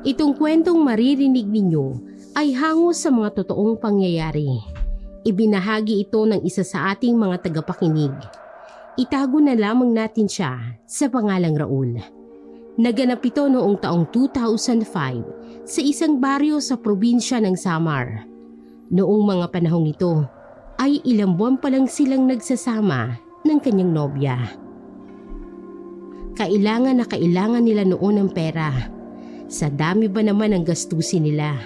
Itong kwentong maririnig ninyo ay hango sa mga totoong pangyayari. Ibinahagi ito ng isa sa ating mga tagapakinig. Itago na lamang natin siya sa pangalang Raul. Naganap ito noong taong 2005 sa isang baryo sa probinsya ng Samar. Noong mga panahong ito ay ilang buwan pa lang silang nagsasama ng kanyang nobya. Kailangan na kailangan nila noon ng pera. Sa dami ba naman ang gastusin nila?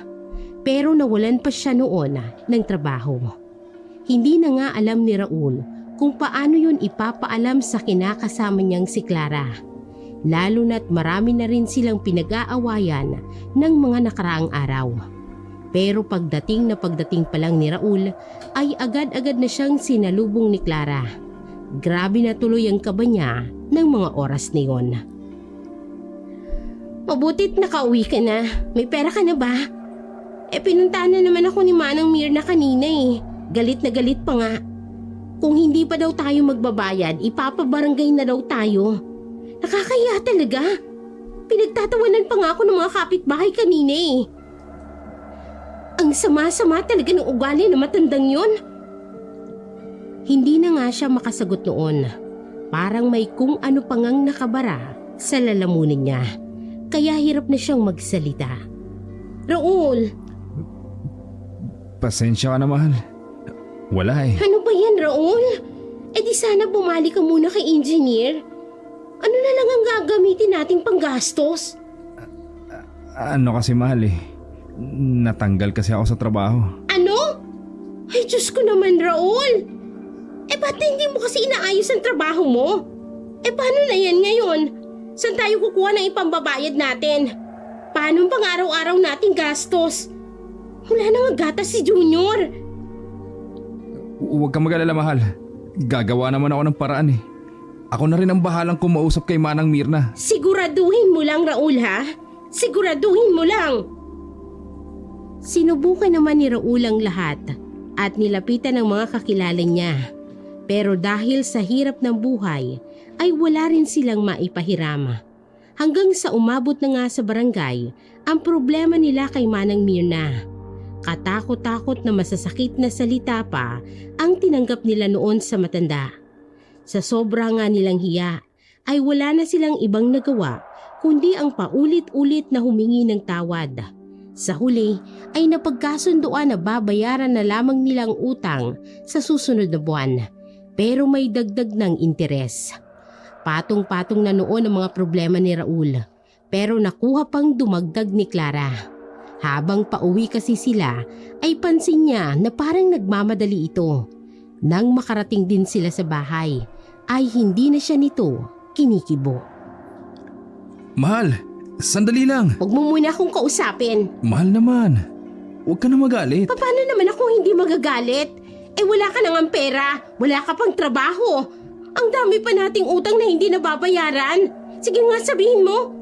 Pero nawalan pa siya noon ng trabaho. Hindi na nga alam ni Raul kung paano yun ipapaalam sa kinakasama niyang si Clara. Lalo na't marami na rin silang pinag-aawayan ng mga nakaraang araw. Pero pagdating pa lang ni Raul ay agad-agad na siyang sinalubong ni Clara. Grabe na tuloy ang kaba niya ng mga oras na yun. Mabutit nakauwi ka na. May pera ka na ba? Pinuntahan na naman ako ni Manang Mirna kanina eh. Galit na galit pa nga. Kung hindi pa daw tayo magbabayad, ipapabarangay na daw tayo. Nakakaya talaga. Pinagtatawanan pa nga ako ng mga kapitbahay kanina eh. Ang sama-sama talaga ng ugali na matandang yun. Hindi na nga siya makasagot noon. Parang may kung ano pa ngang nakabara sa lalamunan niya. Kaya hirap na siyang magsalita. Raul! Pasensya ka na, mahal. Wala eh. Ano ba yan, Raul? Di sana bumalik ka muna kay engineer. Ano na lang ang gagamitin nating panggastos? Ano kasi, mahal eh. Natanggal kasi ako sa trabaho. Ano? Ay, Diyos ko naman, Raul! Ba't hindi mo kasi inaayos ang trabaho mo? Paano na yan ngayon? Saan tayo kukuha ng ipambabayad natin? Paano ang pang-araw-araw nating gastos? Wala na nga gatas si Junior. Huwag kang mag-alala, mahal. Gagawa naman ako ng paraan eh. Ako na rin ang bahalang kumausap kay Manang Mirna. Siguraduhin mo lang, Raul, ha? Siguraduhin mo lang. Sinubukan naman ni Raul ang lahat at nilapitan ng mga kakilala niya. Pero dahil sa hirap ng buhay, ay wala rin silang maipahirama. Hanggang sa umabot na nga sa barangay, ang problema nila kay Manang Mirna. Katakot-takot na masasakit na salita pa ang tinanggap nila noon sa matanda. Sa sobra nga nilang hiya, ay wala na silang ibang nagawa kundi ang paulit-ulit na humingi ng tawad. Sa huli ay napagkasunduan na babayaran na lamang nilang utang sa susunod na buwan. Pero may dagdag ng interes. Patong-patong na noon ang mga problema ni Raul. Pero nakuha pang dumagdag ni Clara. Habang pauwi kasi sila ay pansin niya na parang nagmamadali ito. Nang makarating din sila sa bahay ay hindi na siya nito kinikibo. Mahal, sandali lang. Huwag mo muna akong kausapin. Mahal naman. Huwag ka na magalit. Paano naman ako hindi magagalit? Wala ka nang pera, wala ka pang trabaho. Ang dami pa nating utang na hindi nababayaran. Sige nga, sabihin mo.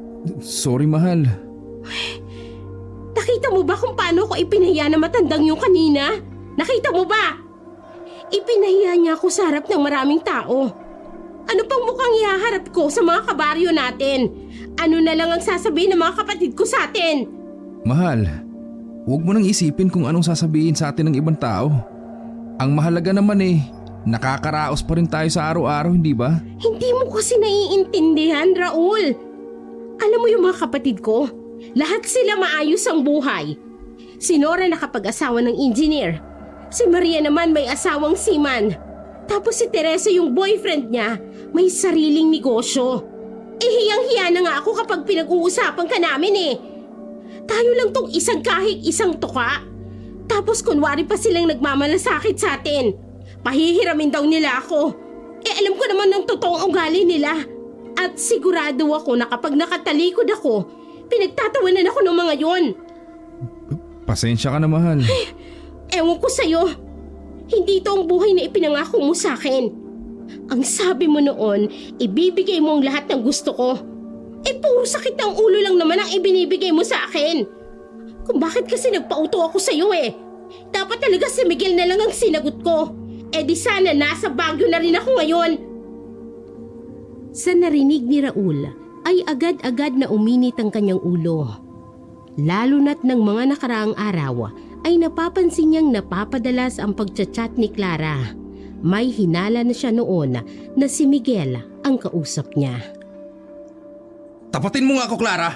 Sorry, mahal. Nakita mo ba kung paano ko ipinahiya na matandang yung kanina? Nakita mo ba? Ipinahiya niya ako sa harap ng maraming tao. Ano pang mukhang ihaharap ko sa mga kabaryo natin? Ano na lang ang sasabihin ng mga kapatid ko sa atin? Mahal, huwag mo nang isipin kung anong sasabihin sa atin ng ibang tao. Ang mahalaga naman nakakaraos pa rin tayo sa araw-araw, hindi ba? Hindi mo kasi naiintindihan, Raul. Alam mo yung mga kapatid ko, lahat sila maayos ang buhay. Si Nora nakapag-asawa ng engineer. Si Maria naman may asawang seaman. Tapos si Teresa yung boyfriend niya, may sariling negosyo. Hiyang-hiya na nga ako kapag pinag-uusapan ka namin. Tayo lang tong isang kahig isang tuka. Tapos kunwari pa silang nagmamalasakit sa atin. Pahihiramin daw nila ako. Alam ko naman ng totoong ugali nila. At sigurado ako na kapag nakatalikod ako, pinagtatawanan ako ng mga yon. Pasensya ka na, mahal. Ewan ko sa'yo. Hindi ito ang buhay na ipinangako mo sa akin. Ang sabi mo noon, ibibigay mo ang lahat ng gusto ko. Puro sakit ng ulo lang naman ang ibinibigay mo sa akin. Kung bakit kasi nagpauto ako sa'yo Dapat talaga si Miguel na lang ang sinagot ko. Di sana nasa Baguio na rin ako ngayon. Sa narinig ni Raul ay agad-agad na uminit ang kanyang ulo. Lalo na't ng mga nakaraang araw ay napapansin niyang napapadalas ang pagchat-chat ni Clara. May hinala na siya noon na si Miguel ang kausap niya. Tapatin mo nga ako, Clara.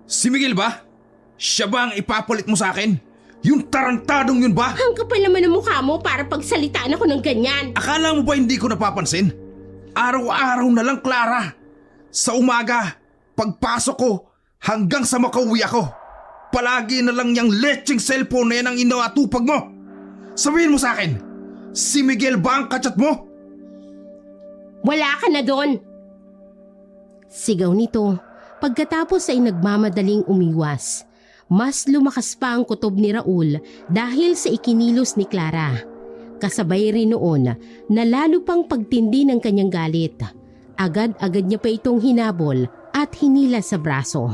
Si Miguel ba? Siya ba ang ipapalit mo sa akin? Yung tarantadong yun ba? Ang kapal naman ng mukha mo para pagsalitaan ako ng ganyan. Akala mo ba hindi ko napapansin? Araw-araw na lang, Clara. Sa umaga, pagpasok ko, hanggang sa makauwi ako. Palagi na lang yung lecheng cellphone na yan ang inaatupag mo. Sabihin mo sa akin, si Miguel ba ang kachat mo? Wala ka na doon! Sigaw nito pagkatapos ay nagmamadaling umiwas. Mas lumakas pa ang kutob ni Raul dahil sa ikinilos ni Clara. Kasabay rin noon na lalo pang pagtindi ng kanyang galit. Agad-agad niya pa itong hinabol at hinila sa braso.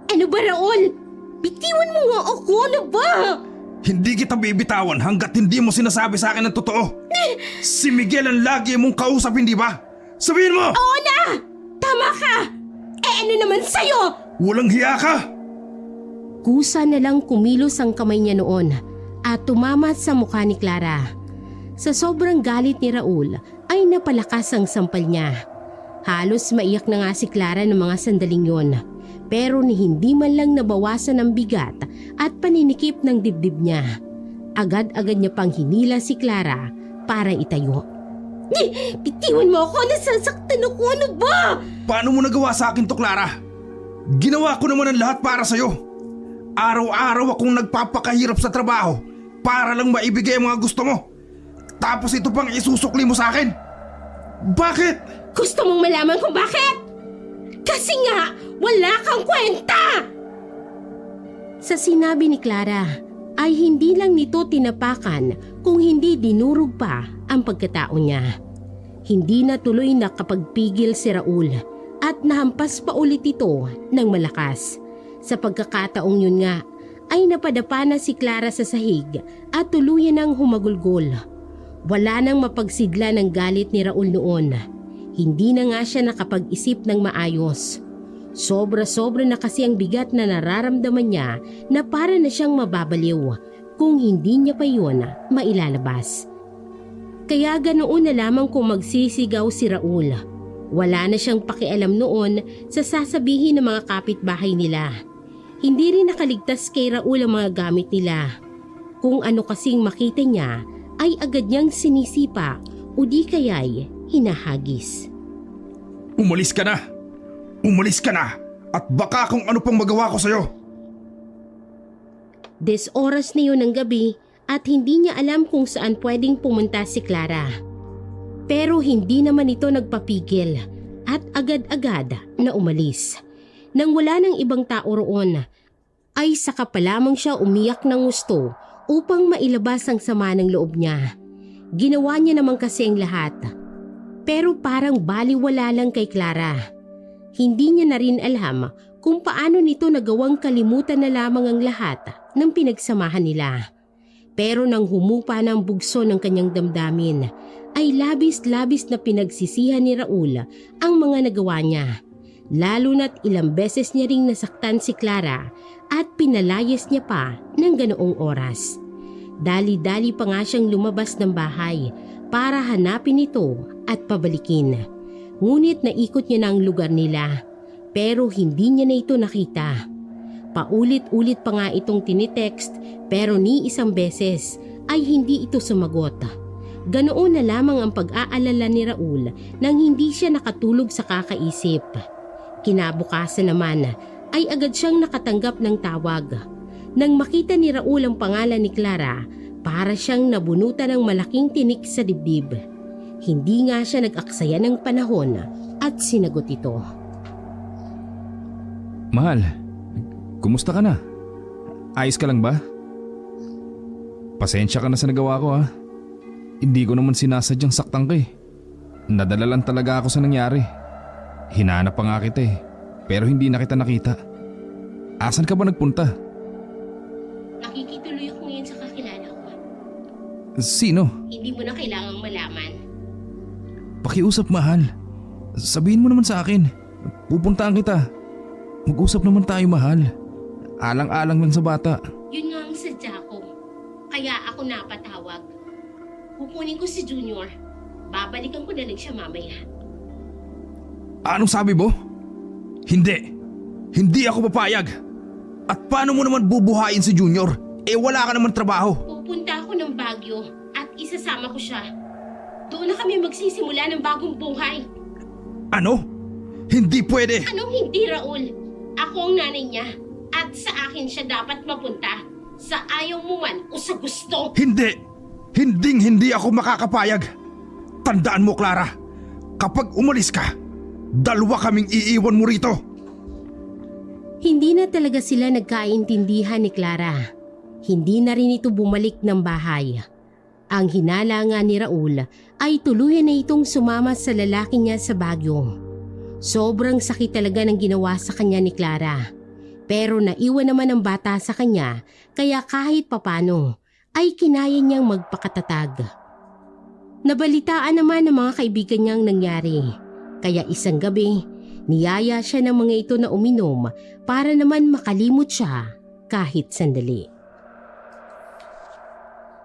Ano ba, Raul? Bitiwan mo nga ako, ano ba? Hindi kita bibitawan hanggat hindi mo sinasabi sa akin ang totoo. Si Miguel ang lagi mong kausap, hindi ba? Sabihin mo! Oo na! Tama ka! Ano naman sa'yo? Walang hiya ka! Kusa na lang kumilos ang kamay niya noon at tumama sa mukha ni Clara. Sa sobrang galit ni Raul ay napalakas ang sampal niya. Halos maiyak na nga si Clara ng mga sandaling yon. Pero ni hindi man lang nabawasan ang bigat at paninikip ng dibdib niya. Agad-agad niya pang hinila si Clara para itayo. Bitiwan mo ako, nasasaktan ako, ano ba? Paano mo nagawa sa akin to, Clara? Ginawa ko naman ang lahat para sa'yo. Araw-araw akong nagpapakahirap sa trabaho para lang maibigay ang mga gusto mo. Tapos ito pang isusukli mo sa akin. Bakit? Gusto mong malaman kung bakit? Kasi nga, wala kang kwenta! Sa sinabi ni Clara, ay hindi lang nito tinapakan kung hindi dinurog pa ang pagkatao niya. Hindi na tuloy nakapagpigil si Raul at nahampas pa ulit ito ng malakas. Sa pagkakataong yun nga, ay napadapa na si Clara sa sahig at tuluyan ng humagulgol. Wala nang mapagsidla ng galit ni Raul noon. Hindi na nga siya nakapag-isip ng maayos. Sobra-sobra na kasi ang bigat na nararamdaman niya na para na siyang mababaliw kung hindi niya pa yun mailalabas. Kaya ganoon na lamang kung magsisigaw si Raul. Wala na siyang pakialam noon sa sasabihin ng mga kapitbahay nila. Hindi rin nakaligtas kay Raul ang mga gamit nila. Kung ano kasing makita niya ay agad niyang sinisipa o di kaya'y hinahagis. Umalis ka na! Umalis ka na! At baka kung ano pang magawa ko sa'yo! 10 oras na yun ng gabi at hindi niya alam kung saan pwedeng pumunta si Clara. Pero hindi naman ito nagpapigil at agad-agad na umalis. Nang wala ng ibang tao roon, ay saka pa lamang siya umiyak ng gusto upang mailabas ang sama ng loob niya. Ginawa niya naman kasi ang lahat. Pero parang baliwala lang kay Clara. Hindi niya na rin alam kung paano nito nagawang kalimutan na lamang ang lahat ng pinagsamahan nila. Pero nang humupa ng bugso ng kanyang damdamin, ay labis-labis na pinagsisihan ni Raul ang mga nagawa niya. Lalo na't ilang beses niya ring nasaktan si Clara at pinalayas niya pa ng ganoong oras. Dali-dali pa nga siyang lumabas ng bahay para hanapin ito at pabalikin. Ngunit naikot niya na ang lugar nila pero hindi niya na ito nakita. Paulit-ulit pa nga itong tinitext pero ni isang beses ay hindi ito sumagot. Ganoon na lamang ang pag-aalala ni Raul nang hindi siya nakatulog sa kakaisip. Kinabukasan naman ay agad siyang nakatanggap ng tawag. Nang makita ni Raul ang pangalan ni Clara, para siyang nabunutan ng malaking tinik sa dibdib. Hindi nga siya nag-aksaya ng panahon at sinagot ito. Mahal, kumusta ka na? Ayos ka lang ba? Pasensya ka na sa nagawa ko, ha. Hindi ko naman sinasadyang saktan ka eh. Nadala lang talaga ako sa nangyari. Hinanap pa nga kita eh, pero hindi na kita nakita. Asan ka ba nagpunta? Nakikituloy ako ngayon sa kakilala ko. Sino? Hindi mo na kailangang malaman. Pakiusap, mahal. Sabihin mo naman sa akin. Pupuntaan kita. Mag-usap naman tayo, mahal. Alang-alang lang sa bata. Yun nga ang sadya ko. Kaya ako napatawag. Kukunin ko si Junior. Babalikan ko na lang siya mamaya. Anong sabi mo? Hindi. Hindi ako papayag. At paano mo naman bubuhayin si Junior? Wala ka naman trabaho. Pupunta ako ng Baguio at isasama ko siya. Doon na kami magsisimula ng bagong buhay. Ano? Hindi pwede. Anong hindi, Raul? Ako ang nanay niya. At sa akin siya dapat mapunta. Sa ayaw mo man o sa gusto. Hindi. Hindi ako makakapayag. Tandaan mo, Clara. Kapag umalis ka, dalawa kaming iiwan mo rito. Hindi na talaga sila nagkaintindihan ni Clara. Hindi na rin ito bumalik ng bahay. Ang hinala nga ni Raul ay tuluyan na itong sumama sa lalaki niya sa Baguio. Sobrang sakit talaga ng ginawa sa kanya ni Clara. Pero naiwan naman ang bata sa kanya kaya kahit papano ay kinaya niyang magpakatatag. Nabalitaan naman ng mga kaibigan niyang nangyari. Kaya isang gabi, niyaya siya ng mga ito na uminom para naman makalimot siya kahit sandali.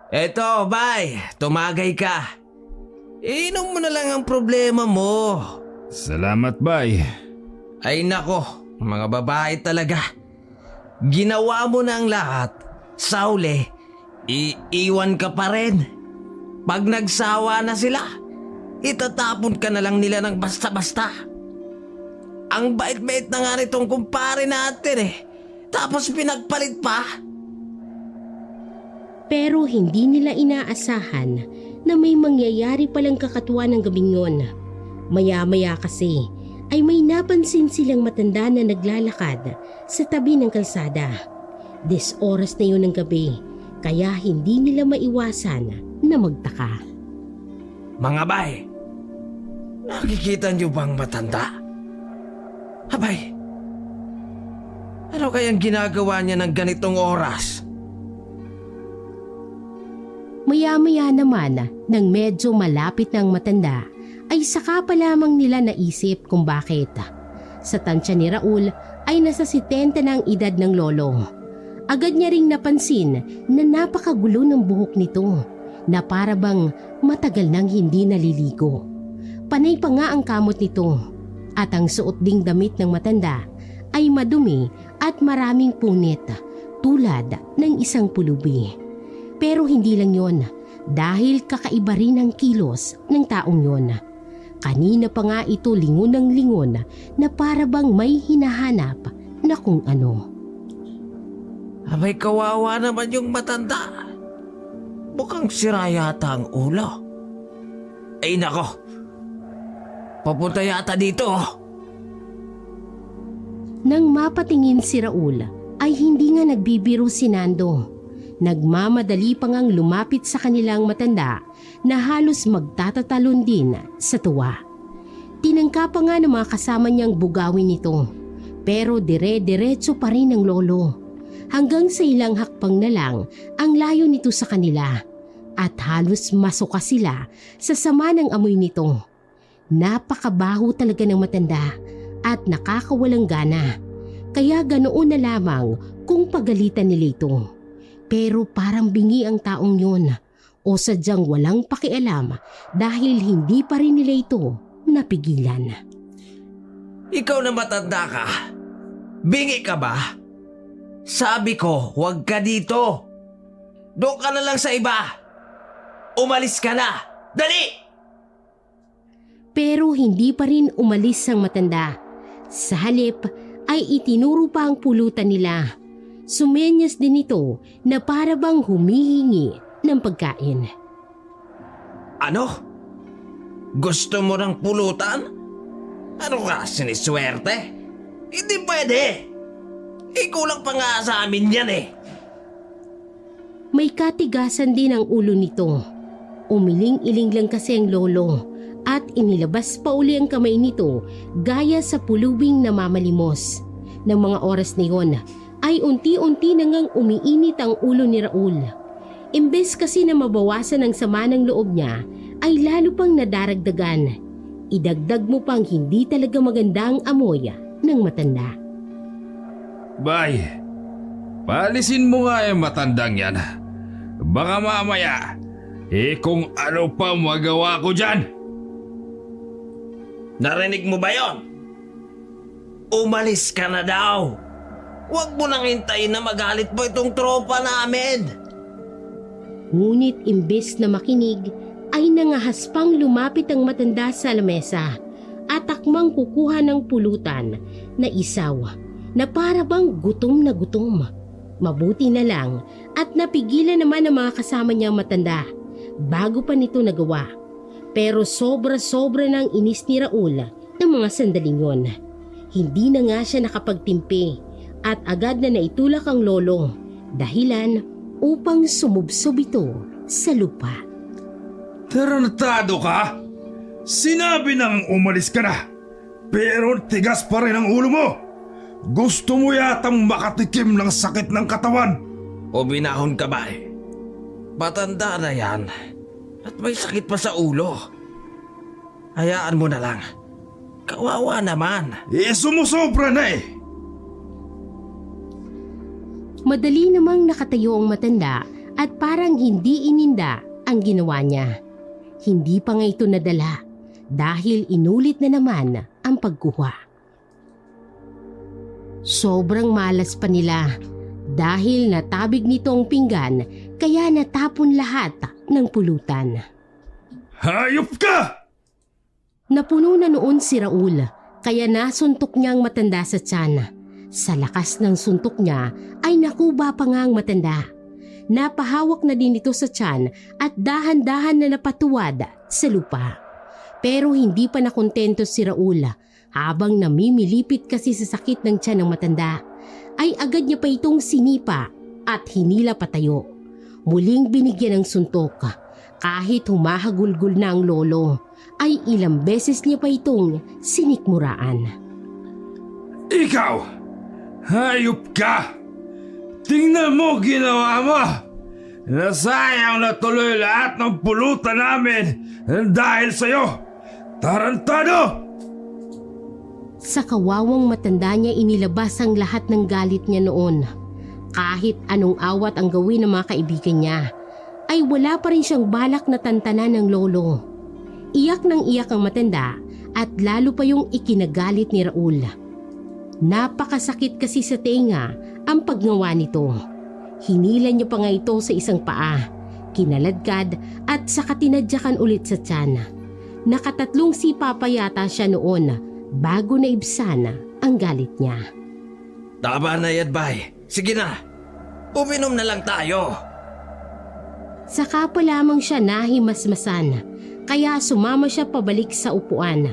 Eto, bay, tumagay ka. Inom mo na lang ang problema mo. Salamat, Bay. Ay nako, mga babae talaga. Ginawa mo na ang lahat. Sa huli, iiwan ka pa rin. Pag nagsawa na sila, itatapon ka na lang nila ng basta-basta. Ang bait-bait na nga nitong kumpare natin eh. Tapos pinagpalit pa. Pero hindi nila inaasahan na may mangyayari palang kakatuwa ng gabing yun. Maya-maya kasi ay may napansin silang matanda na naglalakad sa tabi ng kalsada. Oras na yun ng gabi, kaya hindi nila maiwasan na magtaka. Mga bay, nakikita niyo bang matanda? Abay, ano kayang ginagawa niya ng ganitong oras? Maya-maya naman nang medyo malapit ng matanda ay saka pa lamang nila naisip kung bakit. Sa tansya ni Raul ay nasa 70 na ang edad ng lolo. Agad niya ring napansin na napakagulo ng buhok nito na para bang matagal nang hindi naliligo. Panay pa nga ang kamot nito at ang suot ding damit ng matanda ay madumi at maraming punit tulad ng isang pulubi. Pero hindi lang yon dahil kakaiba rin ang kilos ng taong yon. Kanina pa nga ito lingon ng lingon na para bang may hinahanap na kung ano. Abay, kawawa naman yung matanda. Mukhang sira yata ang ulo. Ay nako, papunta yata dito. Nang mapatingin si Raul ay hindi nga nagbibiro si Nando. Nagmamadali pa ngang lumapit sa kanilang matanda na halos magtatatalon din sa tuwa. Tinangka pa nga ng mga kasama niyang bugawin ito, pero dire-diretso pa rin ang lolo. Hanggang sa ilang hakbang na lang ang layo nito sa kanila at halos masuka sila sa sama ng amoy nito. Napakabaho talaga ng matanda at nakakawalang gana, kaya ganoon na lamang kung pagalitan nila ito. Pero parang bingi ang taong yun o sadyang walang pakialam dahil hindi pa rin nila ito napigilan. Ikaw na matanda ka. Bingi ka ba? Sabi ko, huwag ka dito. Doon ka na lang sa iba. Umalis ka na. Dali! Pero hindi pa rin umalis ang matanda. Sa halip ay itinuro pa ang pulutan nila. Sumenyas din ito na para bang humihingi ng pagkain. Ano? Gusto mo ng pulutan? Ano ka, siniswerte? Hindi pwede. Ikulang pa nga sa amin yan eh. May katigasan din ang ulo nito. Umiling-iling lang kasi ang lolo at inilabas pa uli ang kamay nito gaya sa pulubing namamalimos. Ng mga oras na yun ay unti-unti na ngang umiinit ang ulo ni Raul. Imbes kasi na mabawasan ang sama ng loob niya, ay lalo pang nadaragdagan. Idagdag mo pang hindi talaga maganda ang amoy ng matanda. Bay, Paalisin mo nga yung matandang yan. Baka mamaya, kung ano pa magawa ko dyan. Narinig mo ba yon? Umalis ka na daw. Huwag mo nang hintayin na magalit mo itong tropa namin. Ngunit imbes na makinig, ay nangahas pang lumapit ang matanda sa lamesa at akmang kukuha ng pulutan na isaw na para bang gutom na gutom. Mabuti na lang at napigilan naman ang mga kasama niyang matanda bago pa nito nagawa. Pero sobra-sobra ng inis ni Raul ng mga sandaling yon. Hindi na nga siya nakapagtimpi at agad na naitulak ang lolo, dahilan upang sumubsob ito sa lupa. Tarantado ka? Sinabi nang umalis ka na, pero tigas pa rin ang ulo mo. Gusto mo yatang makatikim ng sakit ng katawan. O binahon ka ba eh? Matanda na yan at may sakit pa sa ulo. Hayaan mo na lang. Kawawa naman. Sumusobra na eh. Madali namang nakatayo ang matanda at parang hindi ininda ang ginawa niya. Hindi pa nga ito nadala dahil inulit na naman ang pagkuha. Sobrang malas pa nila dahil natabig nito ang pinggan kaya natapon lahat ng pulutan. Hayop ka! Napuno na noon si Raul kaya nasuntok niya ang matanda sa tiyan. Sa lakas ng suntok niya ay nakuba pa nga ang matanda. Napahawak na din ito sa tiyan at dahan-dahan na napatuwad sa lupa. Pero hindi pa nakontento si Raul. Habang namimilipit kasi sa sakit ng tiyan ng matanda, ay agad niya pa itong sinipa at hinila patayo. Muling binigyan ng suntok. Kahit humahagulgul na ang lolo, ay ilang beses niya pa itong sinikmuraan. Ikaw! Hayop ka! Tingnan mo ginawa mo! Nasayang na tuloy lahat ng pulutan namin dahil sa'yo! Tarantado! Sa kawawang matanda niya inilabas ang lahat ng galit niya noon. Kahit anong awat ang gawin ng mga kaibigan niya, ay wala pa rin siyang balak na tantanan ng lolo. Iyak ng iyak ang matanda at lalo pa yung ikinagalit ni Raul. Napakasakit kasi sa tenga ang paggawa nito. Hinila niya pa nga ito sa isang paa, kinaladkad at saka tinadyakan ulit sa tiyan. Nakatatlong sipa pa yata siya noon bago naibsan ang galit niya. Tama na yan, bay. Sige na. Uminom na lang tayo. Saka pa lamang siya nahimasmasan, kaya sumama siya pabalik sa upuan.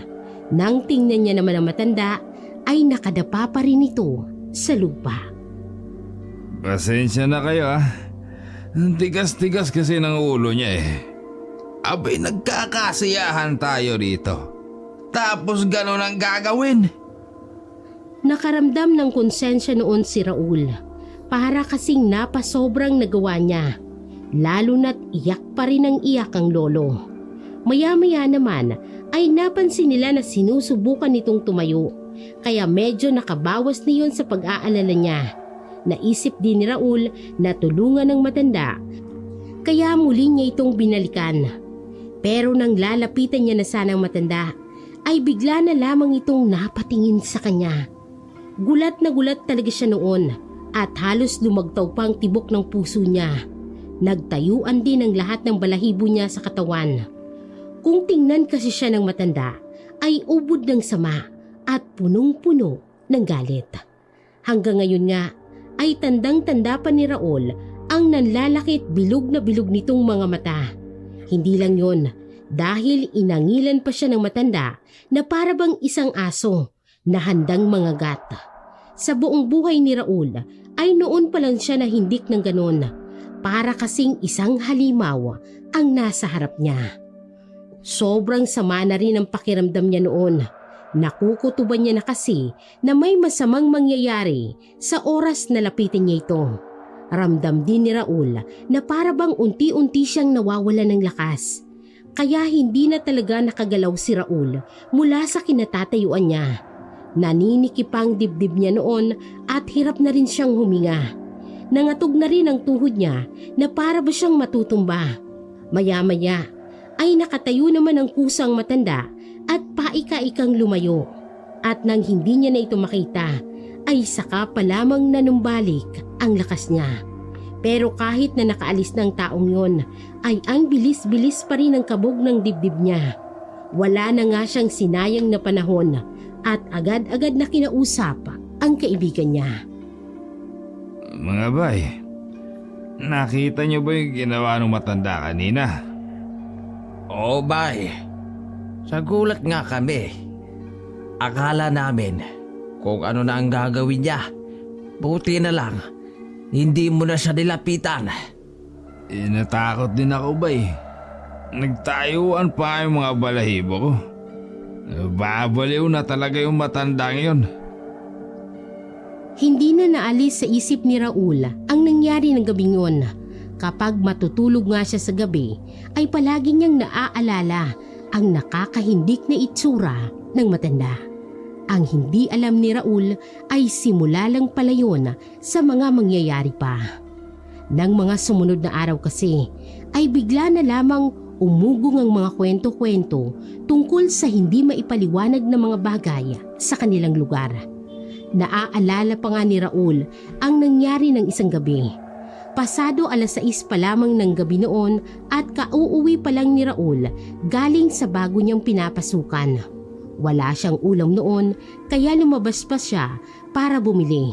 Nang tingnan niya naman ang matanda, ay nakadapa pa rin ito sa lupa. Pasensya na kayo Tigas-tigas kasi ng ulo niya eh. Abay, nagkakasiyahan tayo rito. Tapos gano'n ang gagawin. Nakaramdam ng konsensya noon si Raul. Para kasing napasobrang nagawa niya. Lalo na't iyak pa rin ang iyak ang lolo. Maya-maya naman ay napansin nila na sinusubukan nitong tumayo. Kaya medyo nakabawas na yun sa pag-aalala niya. Naisip din ni Raul na tulungan ng matanda. Kaya muli niya itong binalikan. Pero nang lalapitan niya na sana ang matanda, ay bigla na lamang itong napatingin sa kanya. Gulat na gulat talaga siya noon at halos lumagtaw pa ang tibok ng puso niya. Nagtayuan din ang lahat ng balahibo niya sa katawan. Kung tingnan kasi siya ng matanda, ay ubod ng sama at punong-puno ng galit. Hanggang ngayon nga, ay tandang-tanda pa ni Raul ang nanlalakit bilog na bilog nitong mga mata. Hindi lang yon, dahil inangilan pa siya ng matanda na para bang isang aso na handang mangagat. Sa buong buhay ni Raul ay noon pa lang siya nahindik ng ganon, para kasing isang halimaw ang nasa harap niya. Sobrang sama na rin ang pakiramdam niya noon. Nakukutuban niya na kasi na may masamang mangyayari sa oras na lapitin niya ito. Ramdam din ni Raul na para bang unti-unti siyang nawawala ng lakas. Kaya hindi na talaga nakagalaw si Raul mula sa kinatatayuan niya. Naninikip ang dibdib niya noon at hirap na rin siyang huminga. Nangatog na rin ang tuhod niya na para ba siyang matutumba. Maya-maya ay nakatayo naman ang kusang matanda at paika-ikang lumayo. At nang hindi niya na ito makita, ay saka pa lamang nanumbalik ang lakas niya. Pero kahit na nakaalis ng taong yon, ay ang bilis-bilis pa rin ang kabog ng dibdib niya. Wala na nga siyang sinayang na panahon at agad-agad na kinausap ang kaibigan niya. Mga bay, nakita niyo ba yung ginawa ng matanda kanina? Oo, bay. Sa gulat nga kami. Akala namin kung ano na ang gagawin niya. Buti na lang, hindi mo na siya nilapitan. Natakot din ako bay. Nagtayuan pa yung mga balahibo ko. Babaliw na talaga yung matanda ngayon. Hindi na naalis sa isip ni Raul ang nangyari ng gabing yun. Kapag matutulog nga siya sa gabi, ay palagi niyang naaalala ang nakakahindik na itsura ng matanda. Ang hindi alam ni Raul ay simula lang pala yun sa mga mangyayari pa. Nang mga sumunod na araw kasi, ay bigla na lamang umugong ang mga kwento-kwento tungkol sa hindi maipaliwanag na mga bagay sa kanilang lugar. Naaalala pa nga ni Raul ang nangyari ng isang gabi. Pasado 6:00 pa lamang ng gabi noon at kauuwi pa lang ni Raul galing sa bago niyang pinapasukan. Wala siyang ulam noon kaya lumabas pa siya para bumili.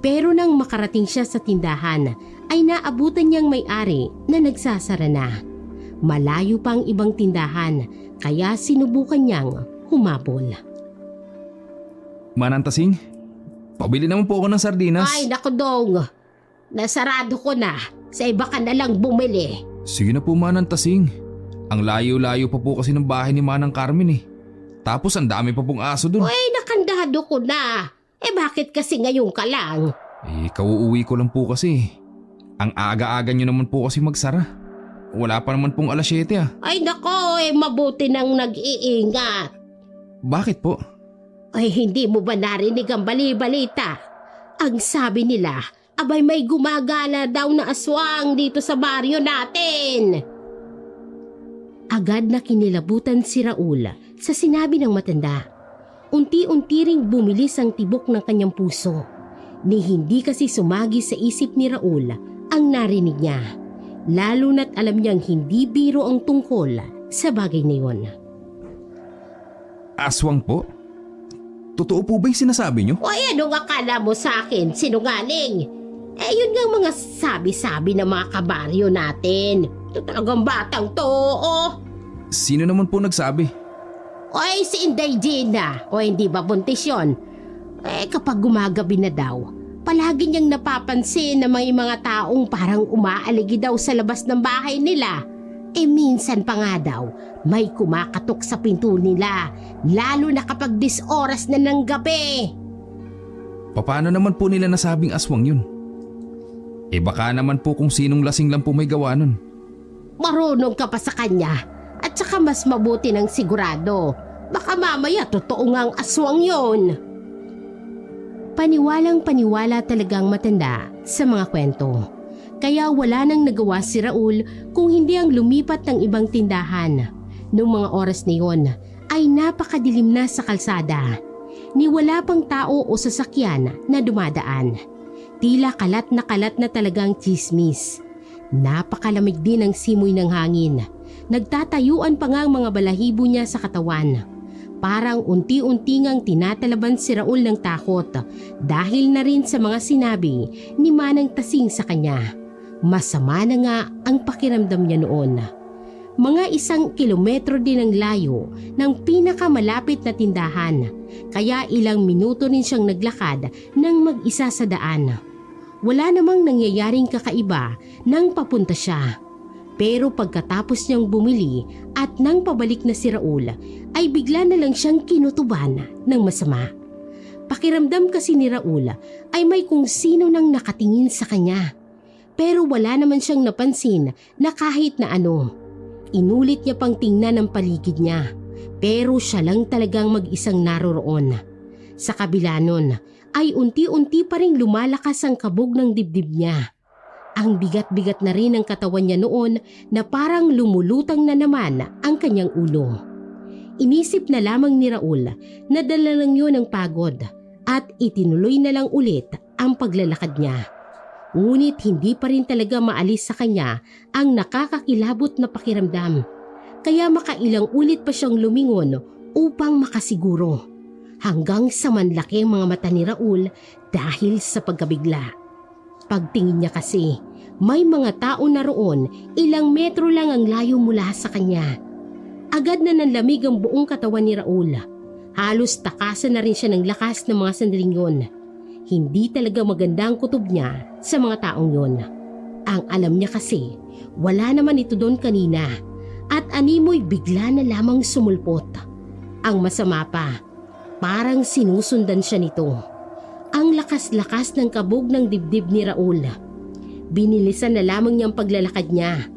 Pero nang makarating siya sa tindahan ay naabutan niyang may-ari na nagsasara na. Malayo pa ang ibang tindahan kaya sinubukan niyang humabol. Manang Tasing, pabili naman po ako ng sardinas. Ay naku dong, nasarado ko na. Sa iba ka na lang bumili. Sige na po Manang Tasing. Ang layo-layo pa po kasi ng bahay ni Manang Carmen eh. Tapos ang dami pa pong aso dun. Uy, nakandado ko na. Bakit kasi ngayon ka lang? Kauuwi ko lang po kasi. Ang aga-aga nyo naman po kasi magsara. Wala pa naman pong 7:00 ah. Ay nako, mabuti nang nag-iingat. Bakit po? Ay hindi mo ba narinig ang bali-balita? Ang sabi nila, abay may gumagala daw na aswang dito sa baryo natin. Agad na kinilabutan si Raul sa sinabi ng matanda. Unti-unti ring bumilis ang tibok ng kanyang puso. Ni hindi kasi sumagi sa isip ni Raul ang narinig niya. Lalo na't alam niyang hindi biro ang tungkol sa bagay na yun. Aswang po? Totoo po ba yung sinasabi nyo? O anong akala mo sa akin, sinungaling? Yun nga ang mga sabi-sabi ng mga kabaryo natin. Ito talagang batang to, Sino naman po nagsabi? Oy, si Inday Gina. O hindi ba buntis yun? Kapag gumagabi na daw, palagi niyang napapansin na may mga taong parang umaaligi daw sa labas ng bahay nila. Minsan pa nga daw, may kumakatok sa pinto nila, lalo na kapag 10 oras na ng gabi. Paano naman po nila nasabing aswang yun? Baka naman po kung sinong lasing lang po may gawa nun. Marunong ka pa sa kanya, at saka mas mabuti ng sigurado. Baka mamaya totoo ngang aswang yun. Paniwalang paniwala talagang matanda sa mga kwento. Kaya wala nang nagawa si Raul kung hindi ang lumipat ng ibang tindahan. Noong mga oras na yon ay napakadilim na sa kalsada. Ni wala pang tao o sasakyan na dumadaan. Tila kalat na talagang chismis. Napakalamig din ang simoy ng hangin. Nagtatayuan pa nga ang mga balahibo niya sa katawan. Parang unti-unti ngang tinatalaban si Raul ng takot dahil na rin sa mga sinabi ni Manang Tasing sa kanya. Masama na nga ang pakiramdam niya noon. Mga 1 kilometro din ang layo ng pinakamalapit na tindahan, kaya ilang minuto rin siyang naglakad ng mag-isa sa daan. Wala namang nangyayaring kakaiba nang papunta siya. Pero pagkatapos niyang bumili at nang pabalik na si Raul, ay bigla na lang siyang kinutuban ng masama. Pakiramdam kasi ni Raul ay may kung sino nang nakatingin sa kanya. Pero wala naman siyang napansin na kahit na ano. Inulit niya pang tingnan ang paligid niya, pero siya lang talagang mag-isang naroroon. Sa kabila nun, ay unti-unti pa ring lumalakas ang kabog ng dibdib niya. Ang bigat-bigat na rin ang katawan niya noon na parang lumulutang na naman ang kanyang ulo. Inisip na lamang ni Raul na dala lang yun ang pagod at itinuloy na lang ulit ang paglalakad niya. Ngunit hindi pa rin talaga maalis sa kanya ang nakakakilabot na pakiramdam. Kaya makailang ulit pa siyang lumingon upang makasiguro. Hanggang sa manlaki ang mga mata ni Raul dahil sa pagkabigla. Pagtingin niya kasi, may mga tao na roon, ilang metro lang ang layo mula sa kanya. Agad na nanlamig ang buong katawan ni Raul. Halos takasan na rin siya ng lakas ng mga sandaling yun. Hindi talaga maganda ang kutob niya sa mga taong yun. Ang alam niya kasi, wala naman ito doon kanina at animoy bigla na lamang sumulpot. Ang masama pa, parang sinusundan siya nito. Ang lakas-lakas ng kabog ng dibdib ni Raul. Binilisan na lamang niyang paglalakad niya.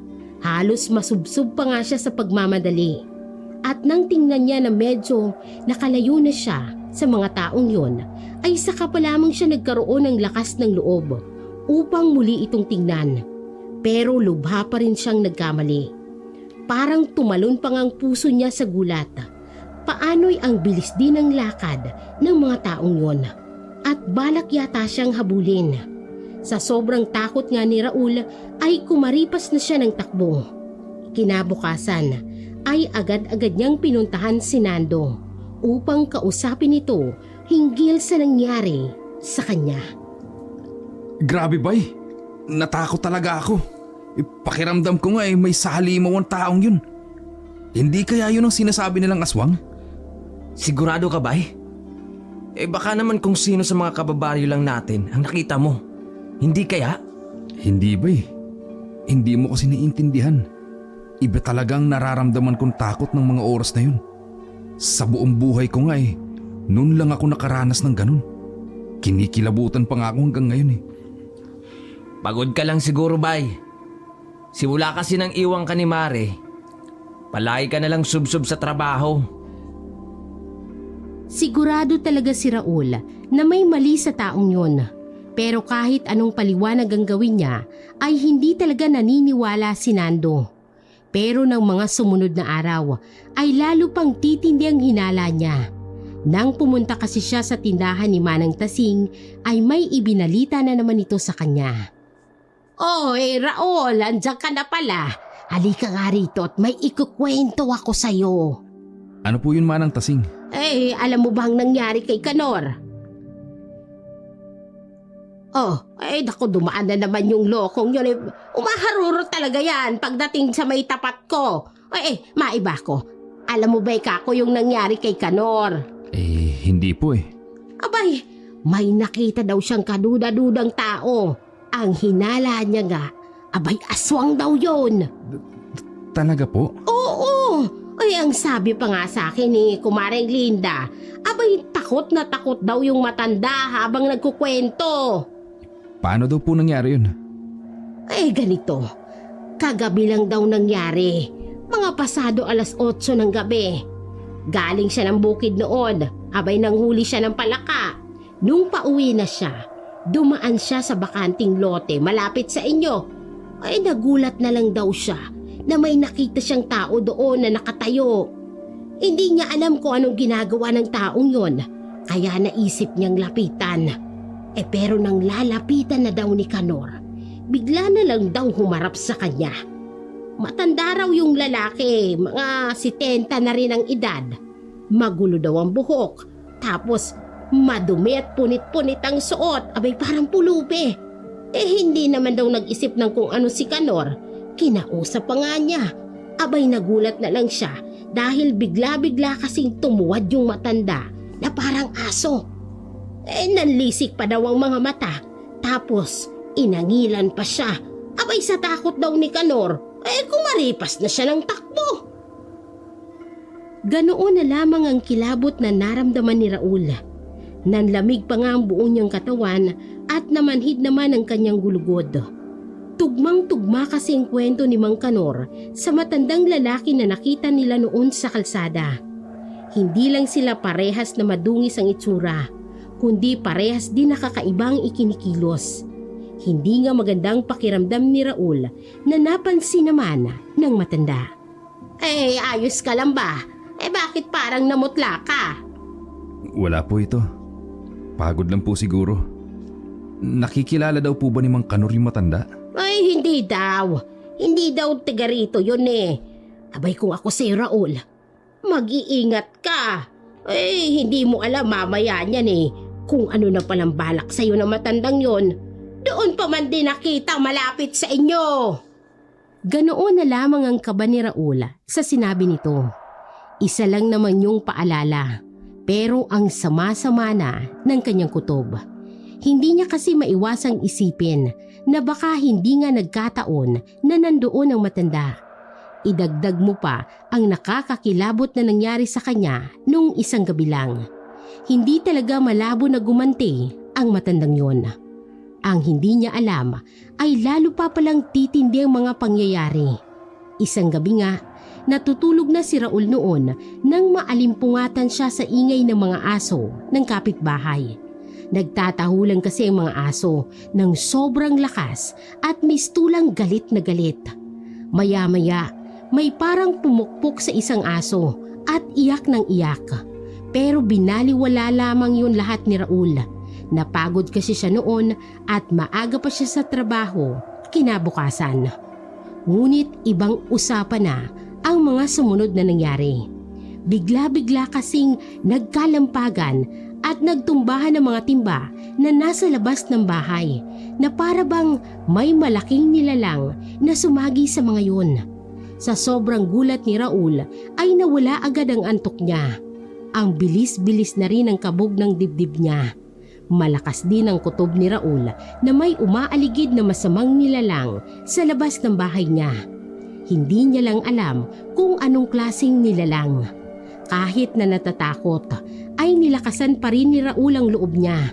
Halos masubsob pa nga siya sa pagmamadali. At nang tingnan niya na medyo nakalayo na siya sa mga taong yun, ay saka pa lamang siya nagkaroon ng lakas ng loob upang muli itong tingnan. Pero lubha pa rin siyang nagkamali. Parang tumalon pa ngang puso niya sa gulat. Paano'y ang bilis din ng lakad ng mga taong yun. At balak yata siyang habulin. Sa sobrang takot nga ni Raul ay kumaripas na siya ng takbo. Kinabukasan ay agad-agad niyang pinuntahan si Nando upang kausapin ito hinggil sa nangyari sa kanya. Grabe bay, natakot talaga ako. Pakiramdam ko nga may salimaw ang taong yun. Hindi kaya yun ang sinasabi nilang aswang? Sigurado ka ba baka naman kung sino sa mga kababaryo lang natin ang nakita mo. Hindi kaya? Hindi ba Hindi mo kasi naiintindihan. Iba talagang nararamdaman kong takot ng mga oras na yun. Sa buong buhay ko nga noon lang ako nakaranas ng ganun. Kinikilabutan pa nga ako hanggang ngayon Pagod ka lang siguro, bay. Simula kasi nang iwang ka ni Mare, palagi ka na lang subsob sa trabaho. Sigurado talaga si Raul na may mali sa taong yun. Pero kahit anong paliwanag ang gawin niya ay hindi talaga naniniwala si Nando. Pero ng mga sumunod na araw ay lalo pang titindi ang hinala niya. Nang pumunta kasi siya sa tindahan ni Manang Tasing ay may ibinalita na naman ito sa kanya. Oy, Raul, andyan ka na pala. Halika nga rito at may ikukwento ako sa'yo. Ano po yun, Manang Tasing? Alam mo ba ang nangyari kay Kanor? Naku, dumaan na naman yung lokong yun. Umaharuro talaga yan pagdating sa may tapat ko. Maiba ko. Alam mo ba kako yung nangyari kay Kanor? Hindi po Abay, may nakita daw siyang kaduda-dudang tao. Ang hinala niya nga, abay aswang daw yun. Talaga po? Oo. Ang sabi pa nga sa akin ni Kumareng Linda, abay takot na takot daw yung matanda habang nagkukwento. Paano daw po nangyari yun? Ganito. Kagabi lang daw nangyari. Mga pasado 8:00 ng gabi. Galing siya ng bukid noon. Abay nanghuli siya ng palaka. Nung pauwi na siya, dumaan siya sa bakanting lote malapit sa inyo. Nagulat na lang daw siya na may nakita siyang tao doon na nakatayo. Hindi niya alam kung anong ginagawa ng taong yon, kaya naisip niyang lapitan. Pero nang lalapitan na daw ni Kanor, bigla na lang daw humarap sa kanya. Matanda raw yung lalaki, mga 70 na rin ang edad. Magulo daw ang buhok, tapos madumi at punit-punit ang suot, abay parang pulubi. Hindi naman daw nag-isip ng kung ano si Kanor. Kinausap pa nga niya. Abay nagulat na lang siya dahil bigla-bigla kasing tumuwad yung matanda na parang aso. Nanlisik pa daw ang mga mata. Tapos inangilan pa siya. Abay sa takot daw ni Kanor, kumaripas na siya ng takbo. Ganoon na lamang ang kilabot na naramdaman ni Raul. Nanlamig pa nga ang buo niyang katawan at namanhid naman ang kanyang gulugod. Tugmang-tugma kasi ang kwento ni Mang Kanor sa matandang lalaki na nakita nila noon sa kalsada. Hindi lang sila parehas na madungis ang itsura, kundi parehas din nakakaibang ikinikilos. Hindi nga magandang pakiramdam ni Raul na napansin naman ng matanda. Ayos ka lang ba? Bakit parang namutla ka? Wala po ito. Pagod lang po siguro. Nakikilala daw po ba ni Mang Kanor yung matanda? Hindi daw. Hindi daw taga rito yun eh. Abay kung ako si Raul, mag-iingat ka. Hindi mo alam mamaya niyan eh kung ano na palang balak sa'yo ng matandang yon. Doon pa man din nakita malapit sa inyo. Ganoon na lamang ang kaba ni Raul sa sinabi nito. Isa lang naman yung paalala, pero ang sama-sama na ng kanyang kutob. Hindi niya kasi maiwasang isipin na baka hindi nga nagkataon na nandoon ang matanda. Idagdag mo pa ang nakakakilabot na nangyari sa kanya nung isang gabi lang. Hindi talaga malabo na gumanti ang matandang yon. Ang hindi niya alam ay lalo pa palang titindi ang mga pangyayari. Isang gabi nga, natutulog na si Raul noon nang maalimpungatan siya sa ingay ng mga aso ng kapitbahay. Nagtatahulan kasi ang mga aso ng sobrang lakas at mistulang galit na galit. Maya-maya, may parang pumukpok sa isang aso at iyak ng iyak. Pero binaliwala lamang yun lahat ni Raul. Napagod kasi siya noon at maaga pa siya sa trabaho kinabukasan. Ngunit ibang usapan na ang mga sumunod na nangyari. Bigla-bigla kasing nagkalampagan at nagtumbahan ng mga timba na nasa labas ng bahay na para bang may malaking nilalang na sumagi sa mga yun. Sa sobrang gulat ni Raul ay nawala agad ang antok niya. Ang bilis-bilis na rin ang kabog ng dibdib niya. Malakas din ang kutob ni Raul na may umaaligid na masamang nilalang sa labas ng bahay niya. Hindi niya lang alam kung anong klaseng nilalang. Kahit na natatakot, ay nilakasan pa rin ni Raul ang loob niya.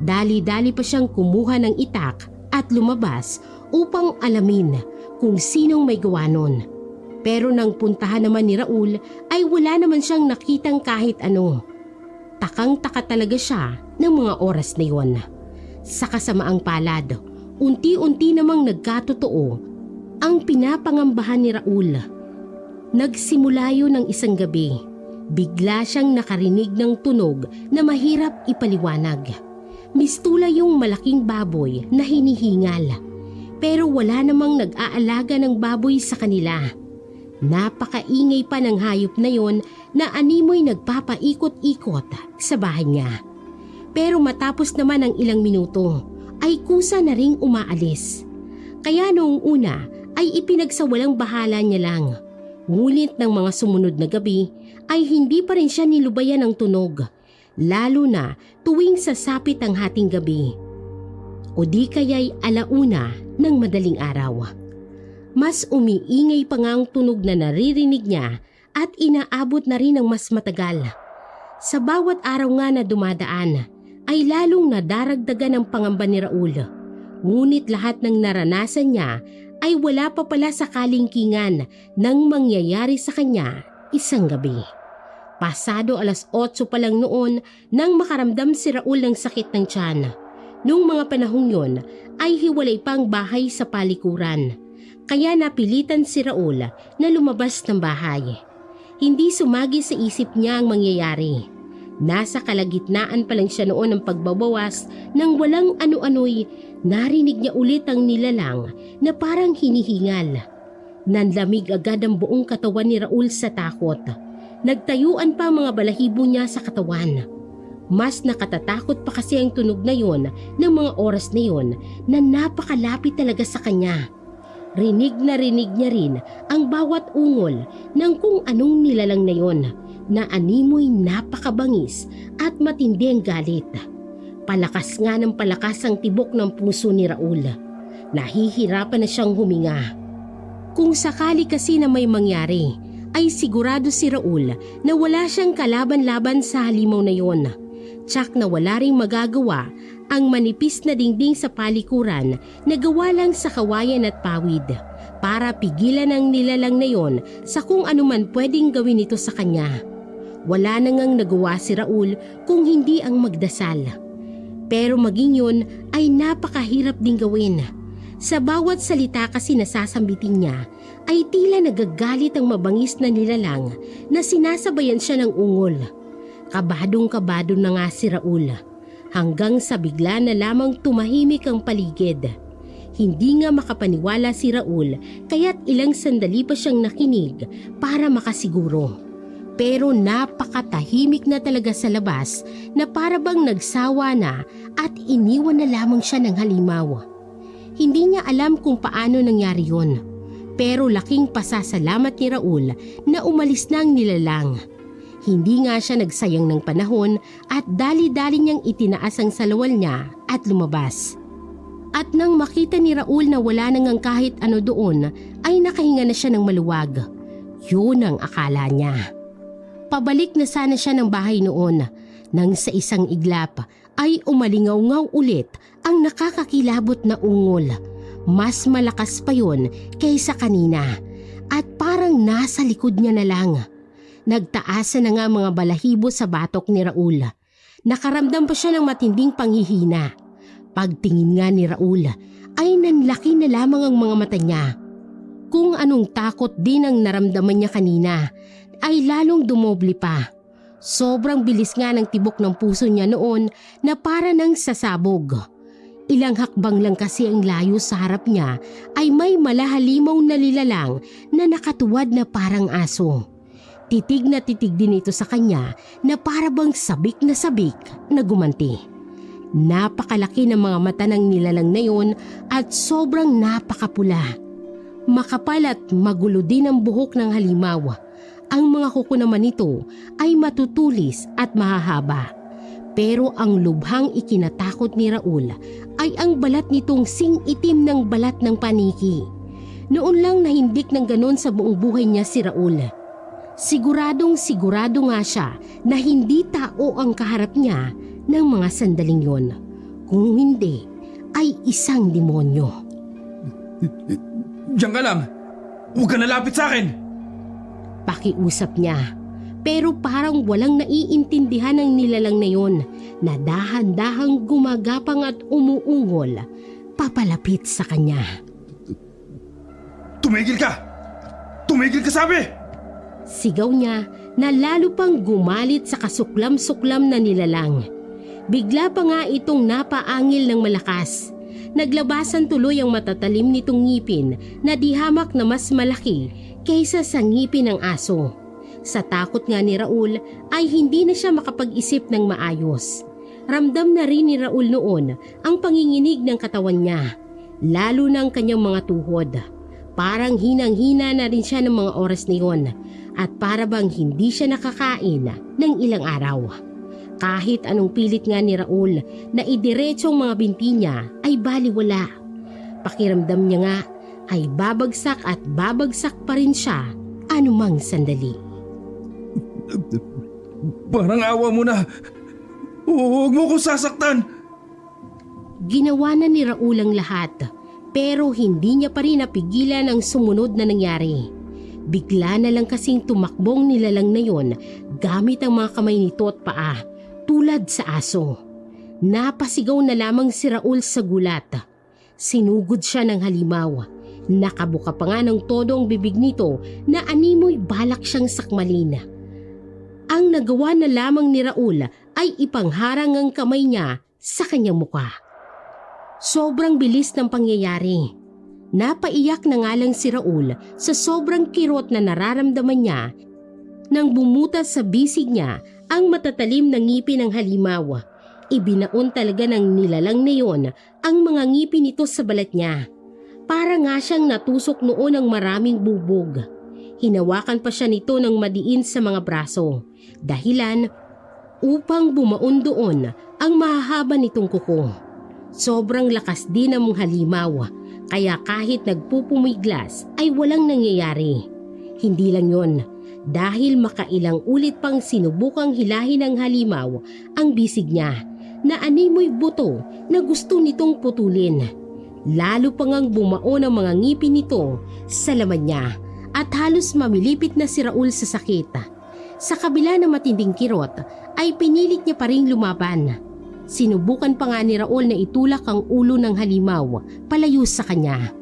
Dali-dali pa siyang kumuha ng itak at lumabas upang alamin kung sinong may gawa nun. Pero nang puntahan naman ni Raul ay wala naman siyang nakitang kahit ano. Takang-taka talaga siya ng mga oras na yon. Sa kasamaang palad, unti-unti namang nagkatotoo ang pinapangambahan ni Raul. Nagsimula yun ng isang gabi. Bigla siyang nakarinig ng tunog na mahirap ipaliwanag. Mistula yung malaking baboy na hinihingal. Pero wala namang nag-aalaga ng baboy sa kanila. Napakaingay pa ng hayop na yon na animoy nagpapaikot-ikot sa bahay niya. Pero matapos naman ang ilang minuto ay kusa na ring umaalis. Kaya noong una ay ipinagsawalang bahala niya lang. Ngunit ng mga sumunod na gabi ay hindi pa rin siya nilubayan ng tunog, lalo na tuwing sasapit ang hating gabi. O di kaya'y alauna ng madaling araw. Mas umiingay pa nga ang tunog na naririnig niya at inaabot na rin ng mas matagal. Sa bawat araw nga na dumadaan ay lalong nadaragdagan ang pangamba ni Raul. Ngunit lahat ng naranasan niya ay wala pa pala sa kalingkingan ng mangyayari sa kanya isang gabi. Pasado 8:00 pa lang noon nang makaramdam si Raul ng sakit ng tiyan. Noong mga panahong yon ay hiwalay pang bahay sa palikuran. Kaya napilitan si Raul na lumabas ng bahay. Hindi sumagi sa isip niya ang mangyayari. Nasa kalagitnaan pa lang siya noon ng pagbabawas nang walang ano-ano'y narinig niya ulit ang nilalang na parang hinihingal. Nanlamig agad ang buong katawan ni Raul sa takot. Nagtayuan pa ang mga balahibo niya sa katawan. Mas nakatatakot pa kasi ang tunog na yon ng mga oras na yon na napakalapit talaga sa kanya. Rinig na rinig niya rin ang bawat ungol ng kung anong nilalang na yon na animoy napakabangis at matindi ang galit. Palakas nga ng palakas ang tibok ng puso ni Raul. Nahihirapan na siyang huminga. Kung sakali kasi na may mangyari, ay sigurado si Raul na wala siyang kalaban-laban sa halimaw na yon. Tsak na wala ring magagawa ang manipis na dingding sa palikuran na gawa lang sa kawayan at pawid para pigilan ang nilalang na yon sa kung anuman pwedeng gawin ito sa kanya. Wala na ngang nagawa si Raul kung hindi ang magdasal. Pero maging yun ay napakahirap ding gawin. Sa bawat salita kasi nasasambitin niya ay tila nagagalit ang mabangis na nilalang na sinasabayan siya ng ungol. Kabadong-kabado na nga si Raul hanggang sa bigla na lamang tumahimik ang paligid. Hindi nga makapaniwala si Raul kaya't ilang sandali pa siyang nakinig para makasiguro. Pero napakatahimik na talaga sa labas na para bang nagsawa na at iniwan na lamang siya ng halimaw. Hindi niya alam kung paano nangyari yon. Pero laking pasasalamat ni Raul na umalis na ang nilalang. Hindi nga siya nagsayang ng panahon at dali-dali niyang itinaas ang salawal niya at lumabas. At nang makita ni Raul na wala nang ang kahit ano doon ay nakahinga na siya ng maluwag. Yun ang akala niya. Pabalik na sana siya ng bahay noon nang sa isang iglap ay umalingaw-ngaw ulit ang nakakakilabot na ungol. Mas malakas pa yon kaysa kanina at parang nasa likod niya na lang. Nagtaasan na nga mga balahibo sa batok ni Raul. Nakaramdam pa siya ng matinding panghihina. Pagtingin nga ni Raul ay nanlaki na lamang ang mga mata niya. Kung anong takot din ang naramdaman niya kanina ay lalong dumoble pa. Sobrang bilis nga ng tibok ng puso niya noon na para nang sasabog. Ilang hakbang lang kasi ang layo sa harap niya ay may malahalimaw na nilalang na nakatuwad na parang aso. Titig na titig din ito sa kanya na para bang sabik na gumanti. Napakalaki ng mga mata ng nilalang na yon at sobrang napakapula. Makapal at magulo din ang buhok ng halimaw. Ang mga kuko naman nito ay matutulis at mahahaba. Pero ang lubhang ikinatakot ni Raul ay ang balat nitong sing-itim ng balat ng paniki. Noon lang nahindik ng ganon sa buong buhay niya si Raul. Sigurado nga siya na hindi tao ang kaharap niya ng mga sandaling yon. Kung hindi, ay isang demonyo. Diyan ka lang. Huwag ka nalapit sa akin. Pakiusap niya. Pero parang walang naiintindihan ng nilalang na yon na dahan-dahang gumagapang at umuungol papalapit sa kanya. Tumigil ka! Tumigil ka sabi! Sigaw niya na lalo pang gumalit sa kasuklam-suklam na nilalang. Bigla pa nga itong napaangil ng malakas. Naglabasan tuloy ang matatalim nitong ngipin na di hamak na mas malaki kaysa sa ngipin ng aso. Sa takot nga ni Raul ay hindi na siya makapag-isip ng maayos. Ramdam na rin ni Raul noon ang panginginig ng katawan niya, lalo na ang kanyang mga tuhod. Parang hinang-hina na rin siya ng mga oras na yon at para bang hindi siya nakakain ng ilang araw. Kahit anong pilit nga ni Raul na idiretso ang mga binti niya ay baliwala. Pakiramdam niya nga ay babagsak at babagsak pa rin siya anumang sandali. Parang awa mo na. Huwag mo ko sasaktan. Ginawa na ni Raul ang lahat pero hindi niya pa rin napigilan ang sumunod na nangyari. Bigla na lang kasing tumakbong nilalang na yon gamit ang mga kamay nito at paa tulad sa aso. Napasigaw na lamang si Raul sa gulat. Sinugod siya ng halimaw. Nakabuka pa nga ng todo ang bibig nito na animoy balak siyang sakmalin. Ang nagawa na lamang ni Raul ay ipangharang ang kamay niya sa kanyang muka. Sobrang bilis ng pangyayari. Napaiyak na nga lang si Raul sa sobrang kirot na nararamdaman niya nang bumutas sa bisig niya ang matatalim na ngipin ng halimaw. Ibinaon talaga ng nilalang na yon ang mga ngipin nito sa balat niya. Para nga siyang natusok noon ng maraming bubog. Hinawakan pa siya nito ng madiin sa mga braso. Dahilan upang bumaon doon ang mahahaba nitong kuko. Sobrang lakas din ng halimaw, kaya kahit nagpupumiglas ay walang nangyayari. Hindi lang yon, dahil makailang ulit pang sinubukang hilahin ng halimaw ang bisig niya na animoy buto na gusto nitong putulin. Lalo pang ang bumaon ang mga ngipin nito sa laman niya at halos mamilipit na si Raul sa sakit. Sa kabila ng matinding kirot ay pinilit niya pa ring lumaban. Sinubukan pa nga ni Raul na itulak ang ulo ng halimaw palayo sa kanya.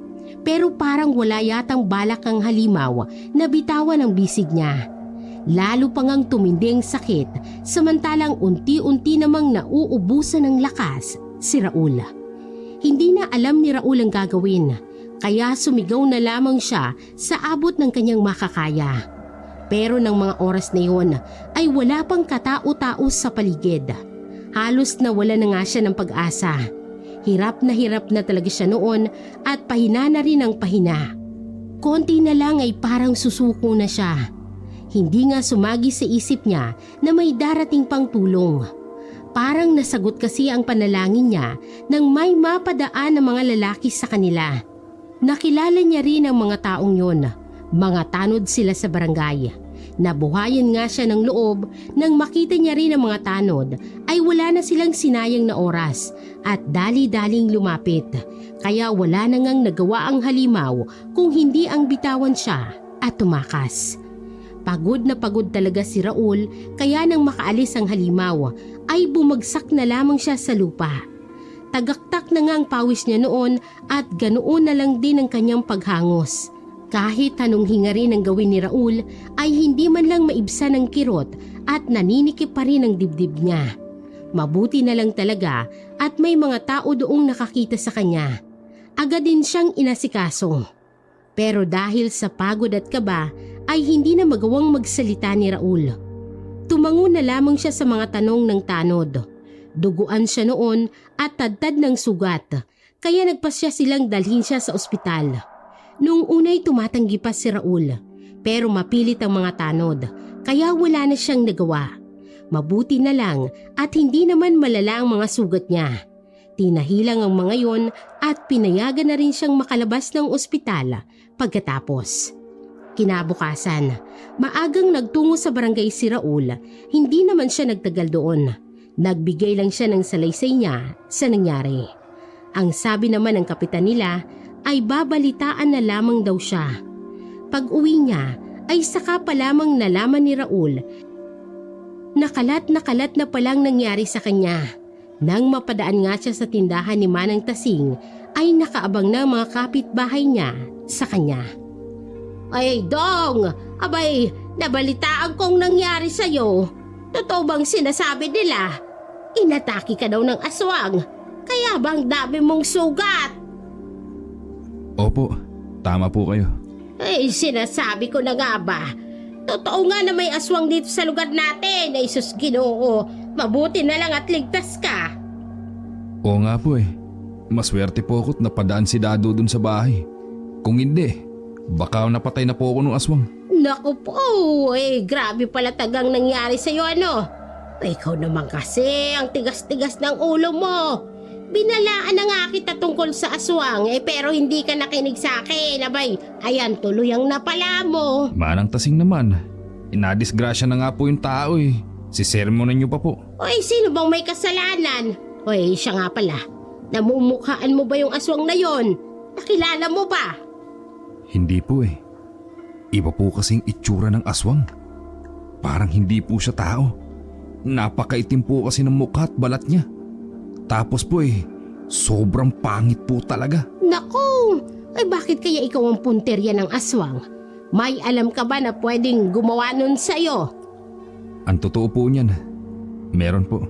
Pero parang wala yatang balak ang halimaw na bitawan ang bisig niya. Lalo pa ngang tumindi ang sakit samantalang unti-unti namang nauubusan ng lakas si Raul. Hindi na alam ni Raul ang gagawin kaya sumigaw na lamang siya sa abot ng kanyang makakaya. Pero ng mga oras na iyon ay wala pang katao-tao sa paligid. Halos nawala na nga siya ng pag-asa. Hirap na talaga siya noon at pahina na rin ang pahina. Konti na lang ay parang susuko na siya. Hindi nga sumagi sa isip niya na may darating pang tulong. Parang nasagot kasi ang panalangin niya nang may mapadaan ng mga lalaki sa kanila. Nakilala niya rin ang mga taong yon. Mga tanod sila sa barangay. Nabuhayan nga siya ng loob nang makita niya rin ang mga tanod ay wala na silang sinayang na oras at dali-daling lumapit. Kaya wala na ngang nagawa ang halimaw kung hindi ang bitawan siya at tumakas. Pagod na pagod talaga si Raul kaya nang makaalis ang halimaw ay bumagsak na lamang siya sa lupa. Tagaktak na nga ang pawis niya noon at ganoon na lang din ang kanyang paghangos. Kahit anong hinga rin ang gawin ni Raul ay hindi man lang maibsan ang kirot at naninikip pa rin ang dibdib niya. Mabuti na lang talaga at may mga tao doong nakakita sa kanya. Agad din siyang inasikaso. Pero dahil sa pagod at kaba ay hindi na magawang magsalita ni Raul. Tumango na lamang siya sa mga tanong ng tanod. Duguan siya noon at tadtad ng sugat kaya nagpasya silang dalhin siya sa ospital. Noong unay tumatanggi pa si Raul pero mapilit ang mga tanod kaya wala na siyang nagawa. Mabuti na lang at hindi naman malala ang mga sugat niya. Tinahilang ang mga yon at pinayagan na rin siyang makalabas ng ospital pagkatapos. Kinabukasan, maagang nagtungo sa barangay si Raul, hindi naman siya nagtagal doon. Nagbigay lang siya ng salaysay niya sa nangyari. Ang sabi naman ng kapitan nila ay babalitaan na lamang daw siya. Pag uwi niya ay saka pa lamang nalaman ni Raul na kalat na palang nangyari sa kanya. Nang mapadaan nga siya sa tindahan ni Manang Tasing ay nakaabang na mga kapitbahay niya sa kanya. Ay Dong, abay nabalitaan kong nangyari sa'yo. Totoo bang sinasabi nila? Inatake ka daw ng aswang, kaya bang dami mong sugat? Opo, tama po kayo. Ay, sinasabi ko na nga ba? Totoo nga na may aswang dito sa lugar natin. Ay, sus Ginoo, mabuti na lang at ligtas ka. Oo nga po eh. Maswerte po ako't napadaan si Dado dun sa bahay. Kung hindi, baka napatay na po ako ng aswang. Naku po, grabe pala tagang nangyari sa'yo ano. Ikaw naman kasi, ang tigas-tigas ng ulo mo. Binalaan na nga kita tungkol sa aswang pero hindi ka nakinig sa akin. Abay, ayan tuloy ang napala mo. Manang Tasing naman, inadisgrasya na nga po yung tao eh. Sisermonan niyo pa po. Sino bang may kasalanan? Siya nga pala. Namumukhaan mo ba yung aswang na yon? Nakilala mo ba? Hindi po eh. Iba po kasing itsura ng aswang. Parang hindi po siya tao. Napakaitim po kasi ng mukha at balat niya. Tapos po sobrang pangit po talaga. Naku, bakit kaya ikaw ang punterya ng aswang? May alam ka ba na pwedeng gumawa nun sa'yo? Ang totoo po niyan, meron po.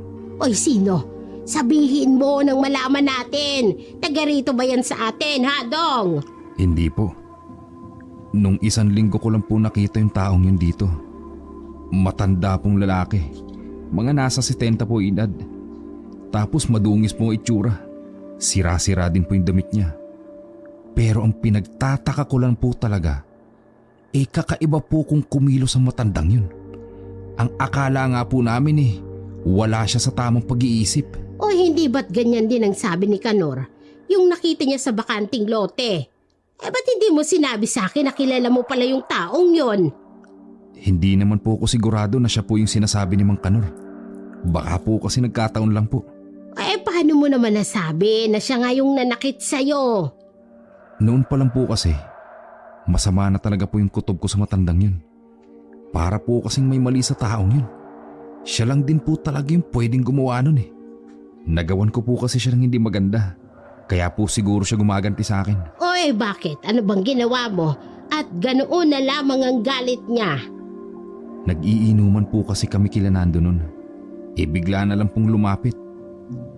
Sino? Sabihin mo nang malaman natin. Taga rito ba yan sa atin, ha Dong? Hindi po. Nung 1 linggo ko lang po nakita yung taong yun dito. Matanda pong lalaki. Mga nasa 70 po edad. Tapos madungis po ang itsura. Sira-sira din po yung damit niya. Pero ang pinagtataka ko lang po talaga, kakaiba po kung kumilos ang matandang yun. Ang akala nga po namin wala siya sa tamang pag-iisip. Hindi ba't ganyan din ang sabi ni Kanor? Yung nakita niya sa bakanting lote. Ba't hindi mo sinabi sa akin na kilala mo pala yung taong yon? Hindi naman po ako sigurado na siya po yung sinasabi ni Mang Kanor. Baka po kasi nagkataon lang po. Paano mo naman nasabi na siya nga yung nanakit sa'yo? Noon pa lang po kasi, masama na talaga po yung kutob ko sa matandang yun. Para po kasing may mali sa taong yun. Siya lang din po talaga yung pwedeng gumawa nun eh. Nagawan ko po kasi siya ng hindi maganda. Kaya po siguro siya gumaganti sa akin. Oy, bakit? Ano bang ginawa mo? At ganoon na lamang ang galit niya. Nag-iinuman po kasi kami kila Nando nun. Bigla na lang pong lumapit.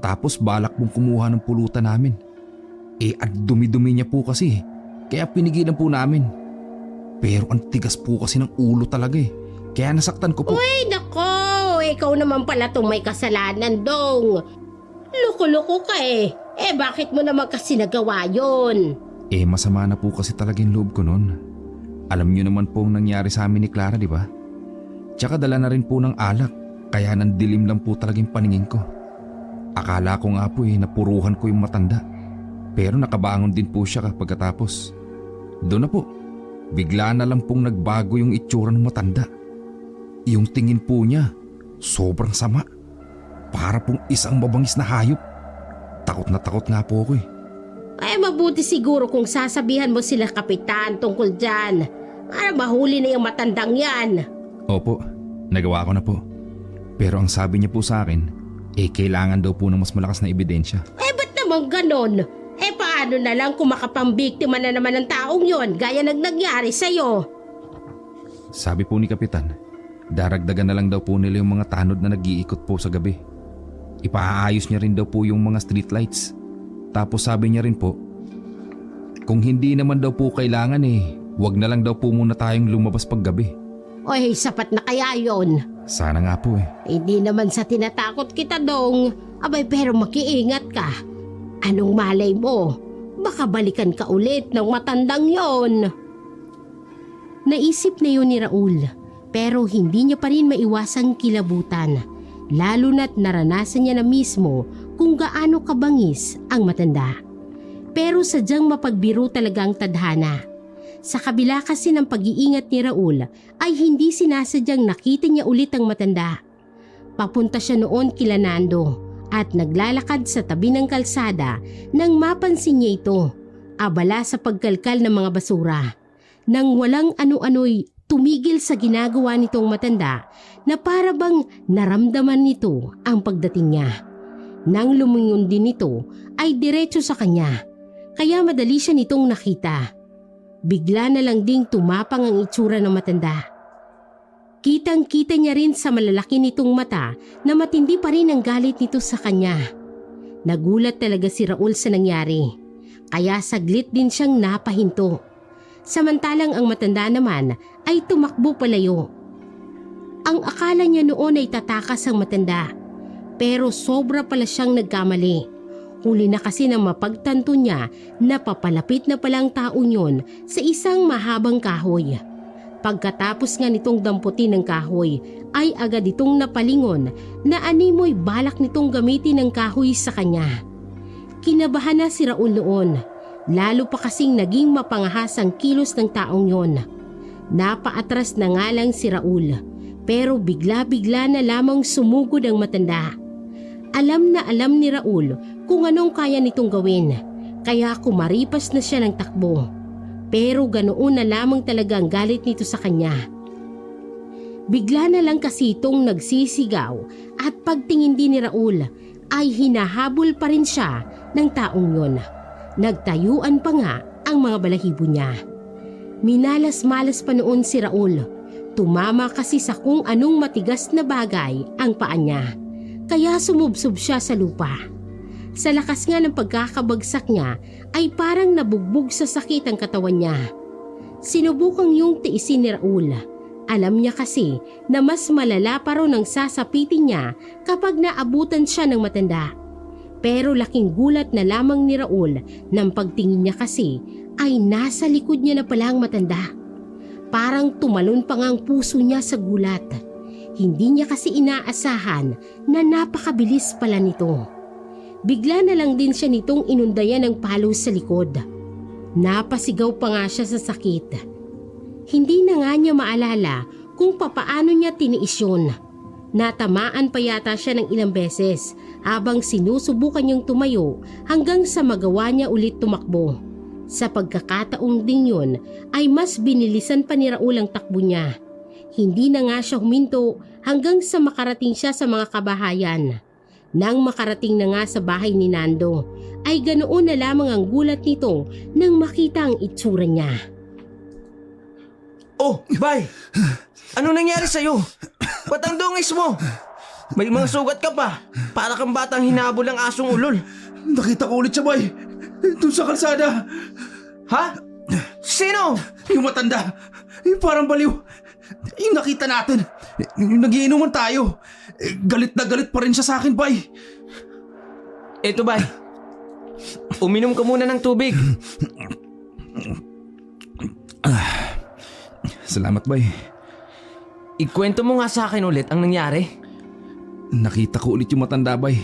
Tapos balak pong kumuha ng pulutan namin. At dumi-dumi niya po kasi. Kaya pinigilan po namin. Pero ang tigas po kasi ng ulo talaga eh. Kaya nasaktan ko po. Uy, nako! Ikaw naman pala itong may kasalanan, Dong. Loko-loko ka eh. Bakit mo naman kasi nagawa yun? Masama na po kasi talaga yung loob ko nun. Alam niyo naman po ang nangyari sa amin ni Clara, di ba? Tsaka dala na rin po ng alak. Kaya nandilim lang po talaga yung paningin ko. Akala ko nga po napuruhan ko yung matanda. Pero nakabangon din po siya pagkatapos. Doon na po, bigla na lang pong nagbago yung itsura ng matanda. Yung tingin po niya, sobrang sama. Para pong isang mabangis na hayop. Takot na takot nga po ako eh. Mabuti siguro kung sasabihan mo sila kapitan tungkol dyan. Para mahuli na yung matandang yan. Opo, nagawa ko na po. Pero ang sabi niya po sa akin, kailangan daw po ng mas malakas na ebidensya. Ba't naman ganon? Paano na lang kung makapambiktima na naman ng taong yon gaya ng nangyari sa'yo? Sabi po ni Kapitan, daragdagan na lang daw po nila yung mga tanod na nag-iikot po sa gabi. Ipaayos niya rin daw po yung mga streetlights. Tapos sabi niya rin po, kung hindi naman daw po kailangan wag na lang daw po muna tayong lumabas paggabi. Oy, sapat na kaya yon? Sana nga po Hindi naman sa tinatakot kita, Dong. Pero makiingat ka. Anong malay mo? Baka balikan ka ulit ng matandang yon. Naisip na yun ni Raul, pero hindi niya pa rin maiwasang kilabutan. Lalo na't naranasan niya na mismo kung gaano kabangis ang matanda. Pero sadyang mapagbiro talaga ang tadhana. Sa kabila kasi ng pag-iingat ni Raul ay hindi sinasadyang nakita niya ulit ang matanda. Papunta siya noon kila Nando at naglalakad sa tabi ng kalsada nang mapansin niya ito, abala sa pagkalkal ng mga basura. Nang walang ano-ano'y tumigil sa ginagawa nitong matanda na para bang naramdaman nito ang pagdating niya. Nang lumingon din ito ay diretso sa kanya, kaya madali siya nitong nakita. Bigla na lang ding tumapang ang itsura ng matanda. Kitang-kita niya rin sa malalaki nitong mata na matindi pa rin ang galit nito sa kanya. Nagulat talaga si Raul sa nangyari, kaya saglit din siyang napahinto. Samantalang ang matanda naman ay tumakbo palayo. Ang akala niya noon ay tatakas ang matanda, pero sobra pala siyang nagkamali. Huli na kasi nang mapagtanto niya na papalapit na palang taong yun sa isang mahabang kahoy. Pagkatapos nga nitong damputin ng kahoy ay agad itong napalingon na animoy balak nitong gamitin ng kahoy sa kanya. Kinabahan na si Raul noon, lalo pa kasing naging mapangahas ang kilos ng taong yon. Napaatras na nga lang si Raul, pero bigla-bigla na lamang sumugod ang matanda. Alam na alam ni Raul kung anong kaya nitong gawin, kaya kumaripas na siya ng takbo. Pero ganoon na lamang talaga ang galit nito sa kanya. Bigla na lang kasi itong nagsisigaw at pagtingin din ni Raul ay hinahabol pa rin siya ng taong yon. Nagtayuan pa nga ang mga balahibo niya. Minalas-malas pa noon si Raul. Tumama kasi sa kung anong matigas na bagay ang paa niya. Kaya sumubsob siya sa lupa. Sa lakas nga ng pagkakabagsak niya ay parang nabugbog sa sakit ang katawan niya. Sinubukang yung tiisin ni Raul. Alam niya kasi na mas malala pa rin ang sasapitin niya kapag naabutan siya ng matanda. Pero laking gulat na lamang ni Raul nang pagtingin niya kasi ay nasa likod niya na pala ang matanda. Parang tumalon pa nga ang puso niya sa gulat. Hindi niya kasi inaasahan na napakabilis pala nito. Bigla na lang din siya nitong inundayan ng palo sa likod. Napasigaw pa nga siya sa sakit. Hindi na nga niya maalala kung papaano niya tiniis yun. Natamaan pa yata siya ng ilang beses habang sinusubukan niyang tumayo hanggang sa magawa niya ulit tumakbo. Sa pagkakataong ding yun ay mas binilisan pa ni Raul ang takbo niya. Hindi na nga siya huminto hanggang sa makarating siya sa mga kabahayan. Nang makarating na nga sa bahay ni Nando, ay ganoon na lamang ang gulat nito nang makita ang itsura niya. Oh, Bay! Ano nangyari sa'yo? Ba't ang dungis mo? May mga sugat ka pa. Para kang batang hinabol ng asong ulol. Nakita ko ulit siya, bay. Doon sa kalsada. Ha? Sino? Yung matanda. Yung parang baliw. Yung nakita natin. Yung nagiinuman tayo. Galit na galit pa rin siya sa akin, bay. Eto, Bay. Uminom ka muna ng tubig. Salamat, bay. Ikwento mo nga sa akin ulit ang nangyari. Nakita ko ulit yung matanda, bay.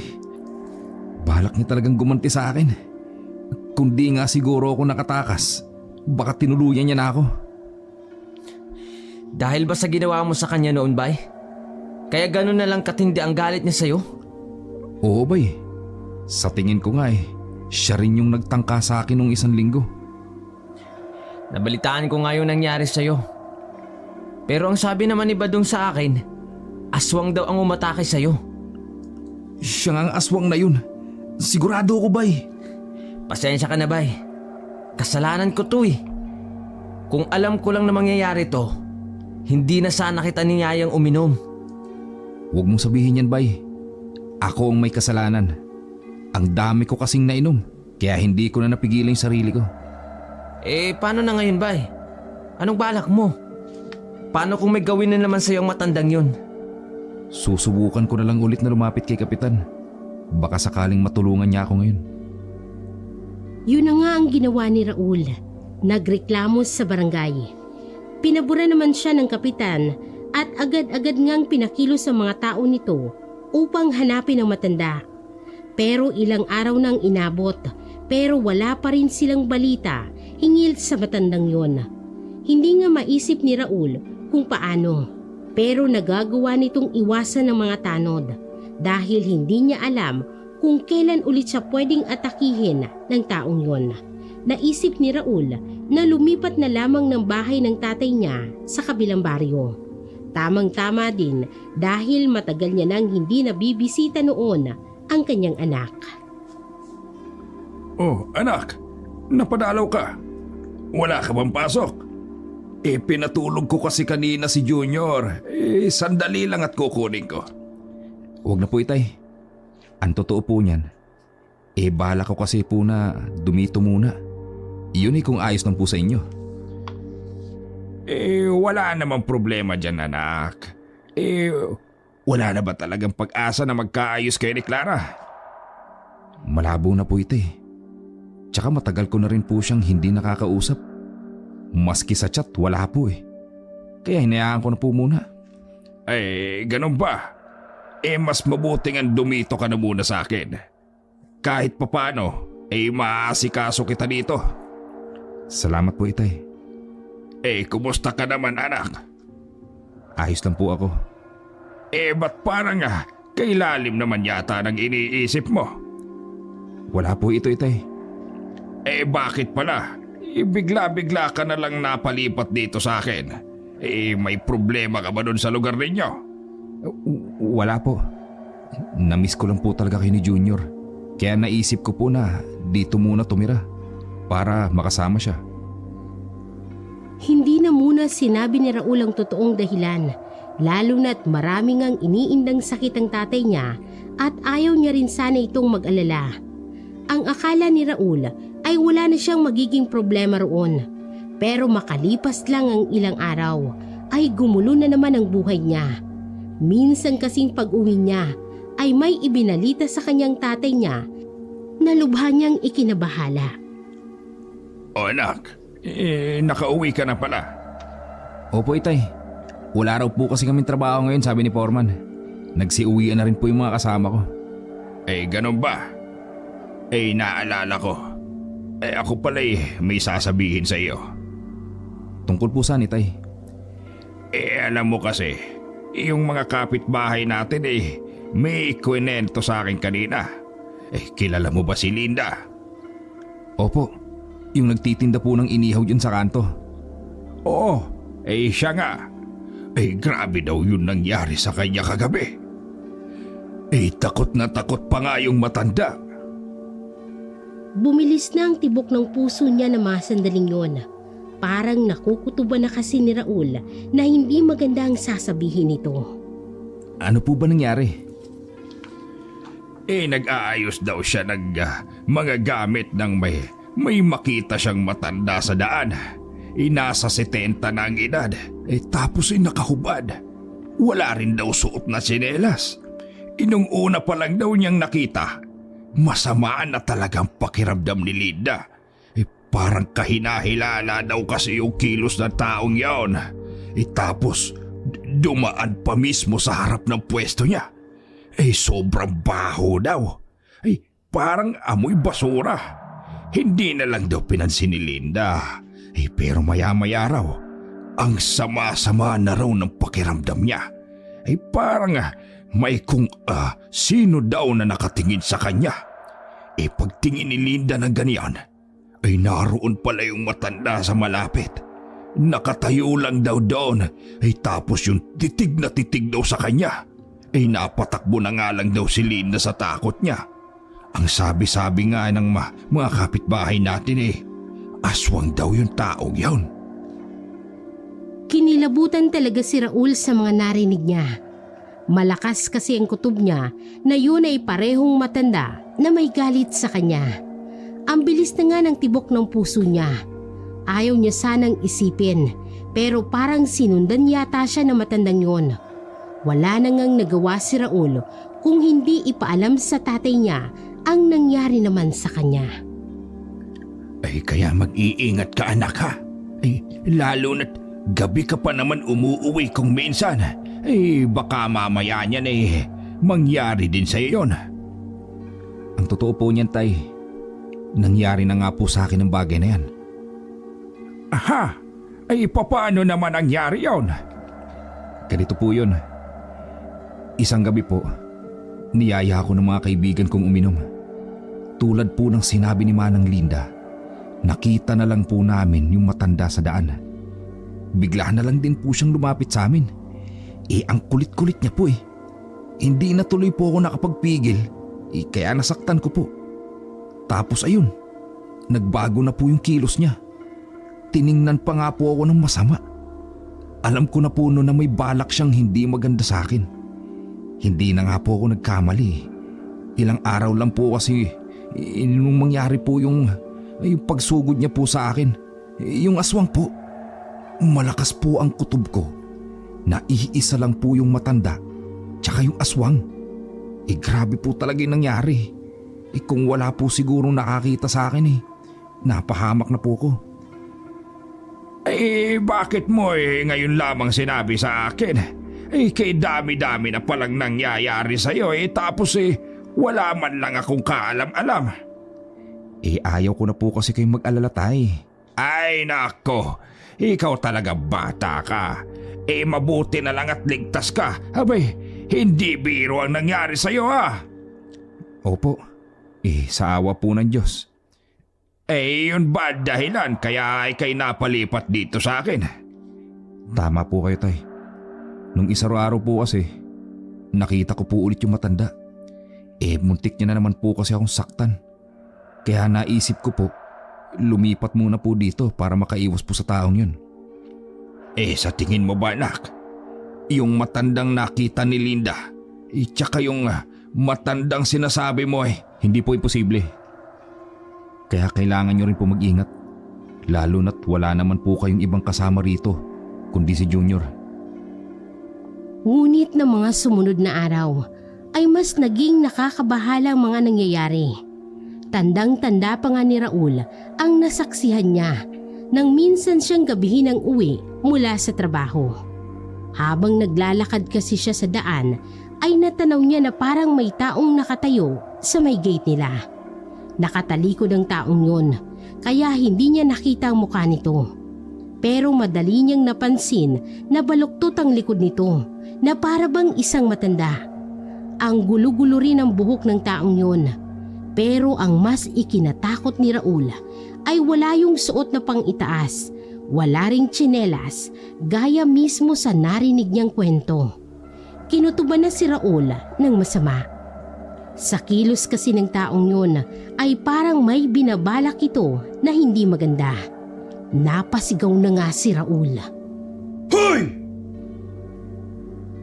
Balak niya talagang gumanti sa akin. Kung di nga siguro ako nakatakas, baka tinuluyan niya na ako. Dahil ba sa ginawa mo sa kanya noon, Bay? Kaya ganun na lang katindi ang galit niya sa'yo? Oo, bay. Sa tingin ko nga siya rin yung nagtangka sa akin nung 1 linggo. Nabalitaan ko nga yung nangyari sa'yo. Pero ang sabi naman ni Badong sa akin, aswang daw ang umatake sa'yo. Siya nga ang aswang na yun. Sigurado ako, bay. Pasensya ka na, Bay. Kasalanan ko to eh. Kung alam ko lang na mangyayari to, hindi na sana kita niyayang uminom. Huwag mong sabihin yan, bay. Ako ang may kasalanan. Ang dami ko kasing nainom, kaya hindi ko na napigilan yung sarili ko. Eh, paano na ngayon, Bay? Anong balak mo? Paano kung may gawin na naman sa'yo ang matandang yun? Susubukan ko na lang ulit na lumapit kay Kapitan. Baka sakaling matulungan niya ako ngayon. Yun na nga ang ginawa ni Raul. Nagreklamo sa barangay. Pinabura naman siya ng kapitan at agad-agad ngang pinakilo sa mga tao nito upang hanapin ang matanda. Pero ilang araw nang inabot pero wala pa rin silang balita hingil sa matandang yon. Hindi nga maisip ni Raul kung paano, pero nagagawa nitong iwasan ng mga tanod dahil hindi niya alam kung kailan ulit siya pwedeng atakihin ng taong yon. Naisip ni Raul na lumipat na lamang ng bahay ng tatay niya sa kabilang baryo. Tamang-tama din dahil matagal niya nang hindi nabibisita noon ang kanyang anak. Oh, anak, napadalaw ka. Wala ka bang pasok? Pinatulog ko kasi kanina si Junior. Sandali lang at kukunin ko. Huwag na po, itay. Ang totoo po niyan, bala ko kasi po na dumito muna. Iyon kung ayos lang po sa inyo. Wala namang problema dyan, anak. Wala na ba talagang pag-asa na magkaayos kayo ni Clara? Malabo na po, itay. Tsaka matagal ko na rin po siyang hindi nakakausap. Maski sa chat, wala po Kaya hinayaan ko na po muna. Ganun ba? Mas mabuting ang dumito ka na muna sa akin. Kahit papano, maaasikaso kita dito. Salamat po, itay. Kumusta ka naman, anak? Ayos lang po ako. Ba't parang kailalim naman yata ng iniisip mo? Wala po ito, itay. Bakit pala? Bigla-bigla ka na lang napalipat dito sa akin. May problema ka ba doon sa lugar ninyo? Wala po. Namiss ko lang po talaga kayo ni Junior. Kaya naisip ko po na dito muna tumira para makasama siya. Hindi na muna sinabi ni Raul ang totoong dahilan, lalo na't maraming ang iniindang sakit ang tatay niya at ayaw niya rin sana itong mag-alala. Ang akala ni Raul ay wala na siyang magiging problema roon. Pero makalipas lang ang ilang araw ay gumulo na naman ang buhay niya. Minsan kasing pag-uwi niya ay may ibinalita sa kanyang tatay niya na lubha niyang ikinabahala. O anak, nakauwi ka na pala. Opo, itay. Wala raw po kasi kaming trabaho ngayon, sabi ni Foreman. Nagsiuwian na rin po yung mga kasama ko. Ganun ba? Naalala ko. Ako pala may sasabihin sa iyo. Tungkol po saan, itay? Alam mo kasi, yung mga kapitbahay natin may kwento sa akin kanina. Kilala mo ba si Linda? Opo, yung nagtitinda po ng inihaw dyan sa kanto. Oo, siya nga. Grabe daw yun nangyari sa kanya kagabi. Takot na takot pa nga yung matanda. Bumilis na ang tibok ng puso niya na mga sandaling yun. Parang nakukutuban na kasi ni Raul na hindi maganda ang sasabihin nito. Ano po ba nangyari? Nag-aayos daw siya ng mga gamit ng may makita siyang matanda sa daan. Nasa 70 na ang edad. Tapos nakahubad. Wala rin daw suot na tsinelas. Inung una pa lang daw niyang nakita, masamaan na talagang pakiramdam ni Linda. Parang kahinahilala daw kasi yung kilos ng taong yaon. Tapos dumaan pa mismo sa harap ng pwesto niya. Sobrang baho daw. Parang amoy basura. Hindi na lang daw pinansin ni Linda. Pero maya-maya raw, ang sama-sama na raw ng pakiramdam niya. Parang may kung sino daw na nakatingin sa kanya. Pagtingin ni Linda ng ganyan, naroon pala yung matanda sa malapit. Nakatayo lang daw doon. Tapos yung titig na titig daw sa kanya. Napatakbo na nga lang daw si Linda sa takot niya. Ang sabi-sabi nga ng mga kapitbahay natin aswang daw yung taong yun. Kinilabutan talaga si Raul sa mga narinig niya. Malakas kasi ang kutob niya na yun ay parehong matanda na may galit sa kanya. Ang bilis na nga ng tibok ng puso niya. Ayaw niya sanang isipin, pero parang sinundan yata siya ng matandang yun. Wala na ngang nagawa si Raul kung hindi ipaalam sa tatay niya ang nangyari naman sa kanya. Kaya mag-iingat ka anak ha. Lalo na't gabi ka pa naman umuuwi kung minsan. Baka mamaya niyan mangyari din sa iyon. Ang totoo po niyan, tay, nangyari na nga po sa akin ang bagay na yan. Aha! Paano naman nangyari yon? Ganito po yun. Isang gabi po, niyaya ako ng mga kaibigan kong uminom. Tulad po ng sinabi ni Manang Linda, nakita na lang po namin yung matanda sa daan. Bigla na lang din po siyang lumapit sa amin. Ang kulit-kulit niya po. Hindi na tuloy po ako nakapagpigil, kaya nasaktan ko po. Tapos ayun, nagbago na po yung kilos niya. Tiningnan pa nga po ako ng masama. Alam ko na po noon na may balak siyang hindi maganda sa akin. Hindi na nga po ako nagkamali. Ilang araw lang po kasi nung mangyari po yung pagsugod niya po sa akin. Yung aswang po. Malakas po ang kutob ko. Na iisa lang po yung matanda tsaka yung aswang. Grabe po talaga yung nangyari. Kung wala po siguro nakakita sa akin napahamak na po ko. Bakit mo ngayon lamang sinabi sa akin? Kay dami-dami na palang nangyayari sa'yo tapos wala man lang akong kaalam-alam. Ayaw ko na po kasi kayong mag-alala, tay. Ay nako, ikaw talaga bata ka. Mabuti na lang at ligtas ka. Abay, hindi biro ang nangyari sa'yo ha. Opo, sa awa po ng Diyos. Yun ba dahilan kaya ikay napalipat dito sa akin? Tama po kayo, tay. Nung isang-araw po kasi, nakita ko po ulit yung matanda. Muntik niya na naman po kasi akong saktan. Kaya naisip ko po, lumipat muna po dito para makaiwas po sa taong yun. Sa tingin mo ba anak, yung matandang nakita ni Linda, tsaka yung matandang sinasabi mo Hindi po imposible. Kaya kailangan nyo rin po mag-ingat. Lalo na't wala naman po kayong ibang kasama rito, kundi si Junior. Ngunit ng mga sumunod na araw ay mas naging nakakabahalang mga nangyayari. Tandang-tanda pa nga ni Raul ang nasaksihan niya nang minsan siyang gabihin ang uwi mula sa trabaho. Habang naglalakad kasi siya sa daan ay natanaw niya na parang may taong nakatayo sa may gate nila. Nakatalikod ang taong yun kaya hindi niya nakita ang mukha nito. Pero madali niyang napansin na baluktot ang likod nito na para bang isang matanda. Ang gulo-gulo rin ang buhok ng taong yun. Pero ang mas ikinatakot ni Raul ay wala yung suot na pang-itaas. Wala ring tsinelas, gaya mismo sa narinig niyang kwento. Kinutuban na si Raul ng masama. Sa kilos kasi ng taong yun ay parang may binabalak ito na hindi maganda. Napasigaw na nga si Raul. Hoy!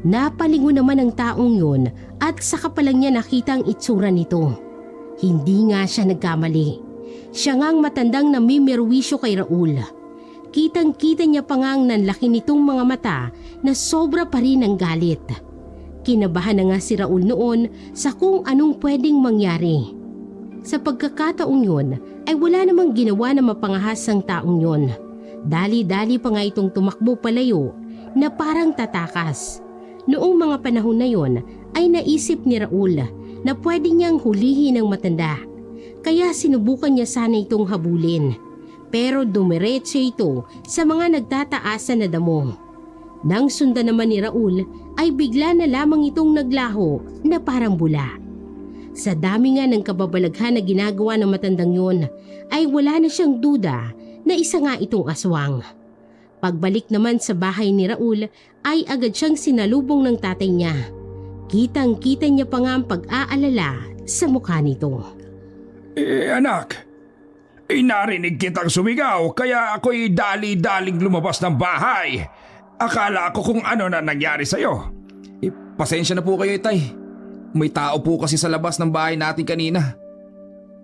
Napalingon naman ang taong yun at saka pa lang niya nakita ang itsura nito. Hindi nga siya nagkamali. Siya ngang matandang namimerwisyo kay Raul. Kitang-kita niya pa ngang nanlaki nitong mga mata na sobra pa rin ang galit. Kinabahan na nga si Raul noon sa kung anong pwedeng mangyari. Sa pagkakataong yun ay wala namang ginawa na mapangahas ang taong yun. Dali-dali pa nga itong tumakbo palayo na parang tatakas. Noong mga panahon na yon ay naisip ni Raul na pwede niyang hulihin ang matanda. Kaya sinubukan niya sana itong habulin. Pero dumiretso ito sa mga nagtataasan na damo. Nang sundan naman ni Raul ay bigla na lamang itong naglaho na parang bula. Sa dami nga ng kababalaghan na ginagawa ng matandang yun ay wala na siyang duda na isa nga itong aswang. Pagbalik naman sa bahay ni Raul ay agad siyang sinalubong ng tatay niya. Kitang-kita niya pa nga ang pag-aalala sa mukha nito. Anak, narinig kitang sumigaw kaya ako'y dali-daling lumabas ng bahay. Akala ko kung ano na nangyari sa'yo. Pasensya na po kayo, Itay. May tao po kasi sa labas ng bahay natin kanina.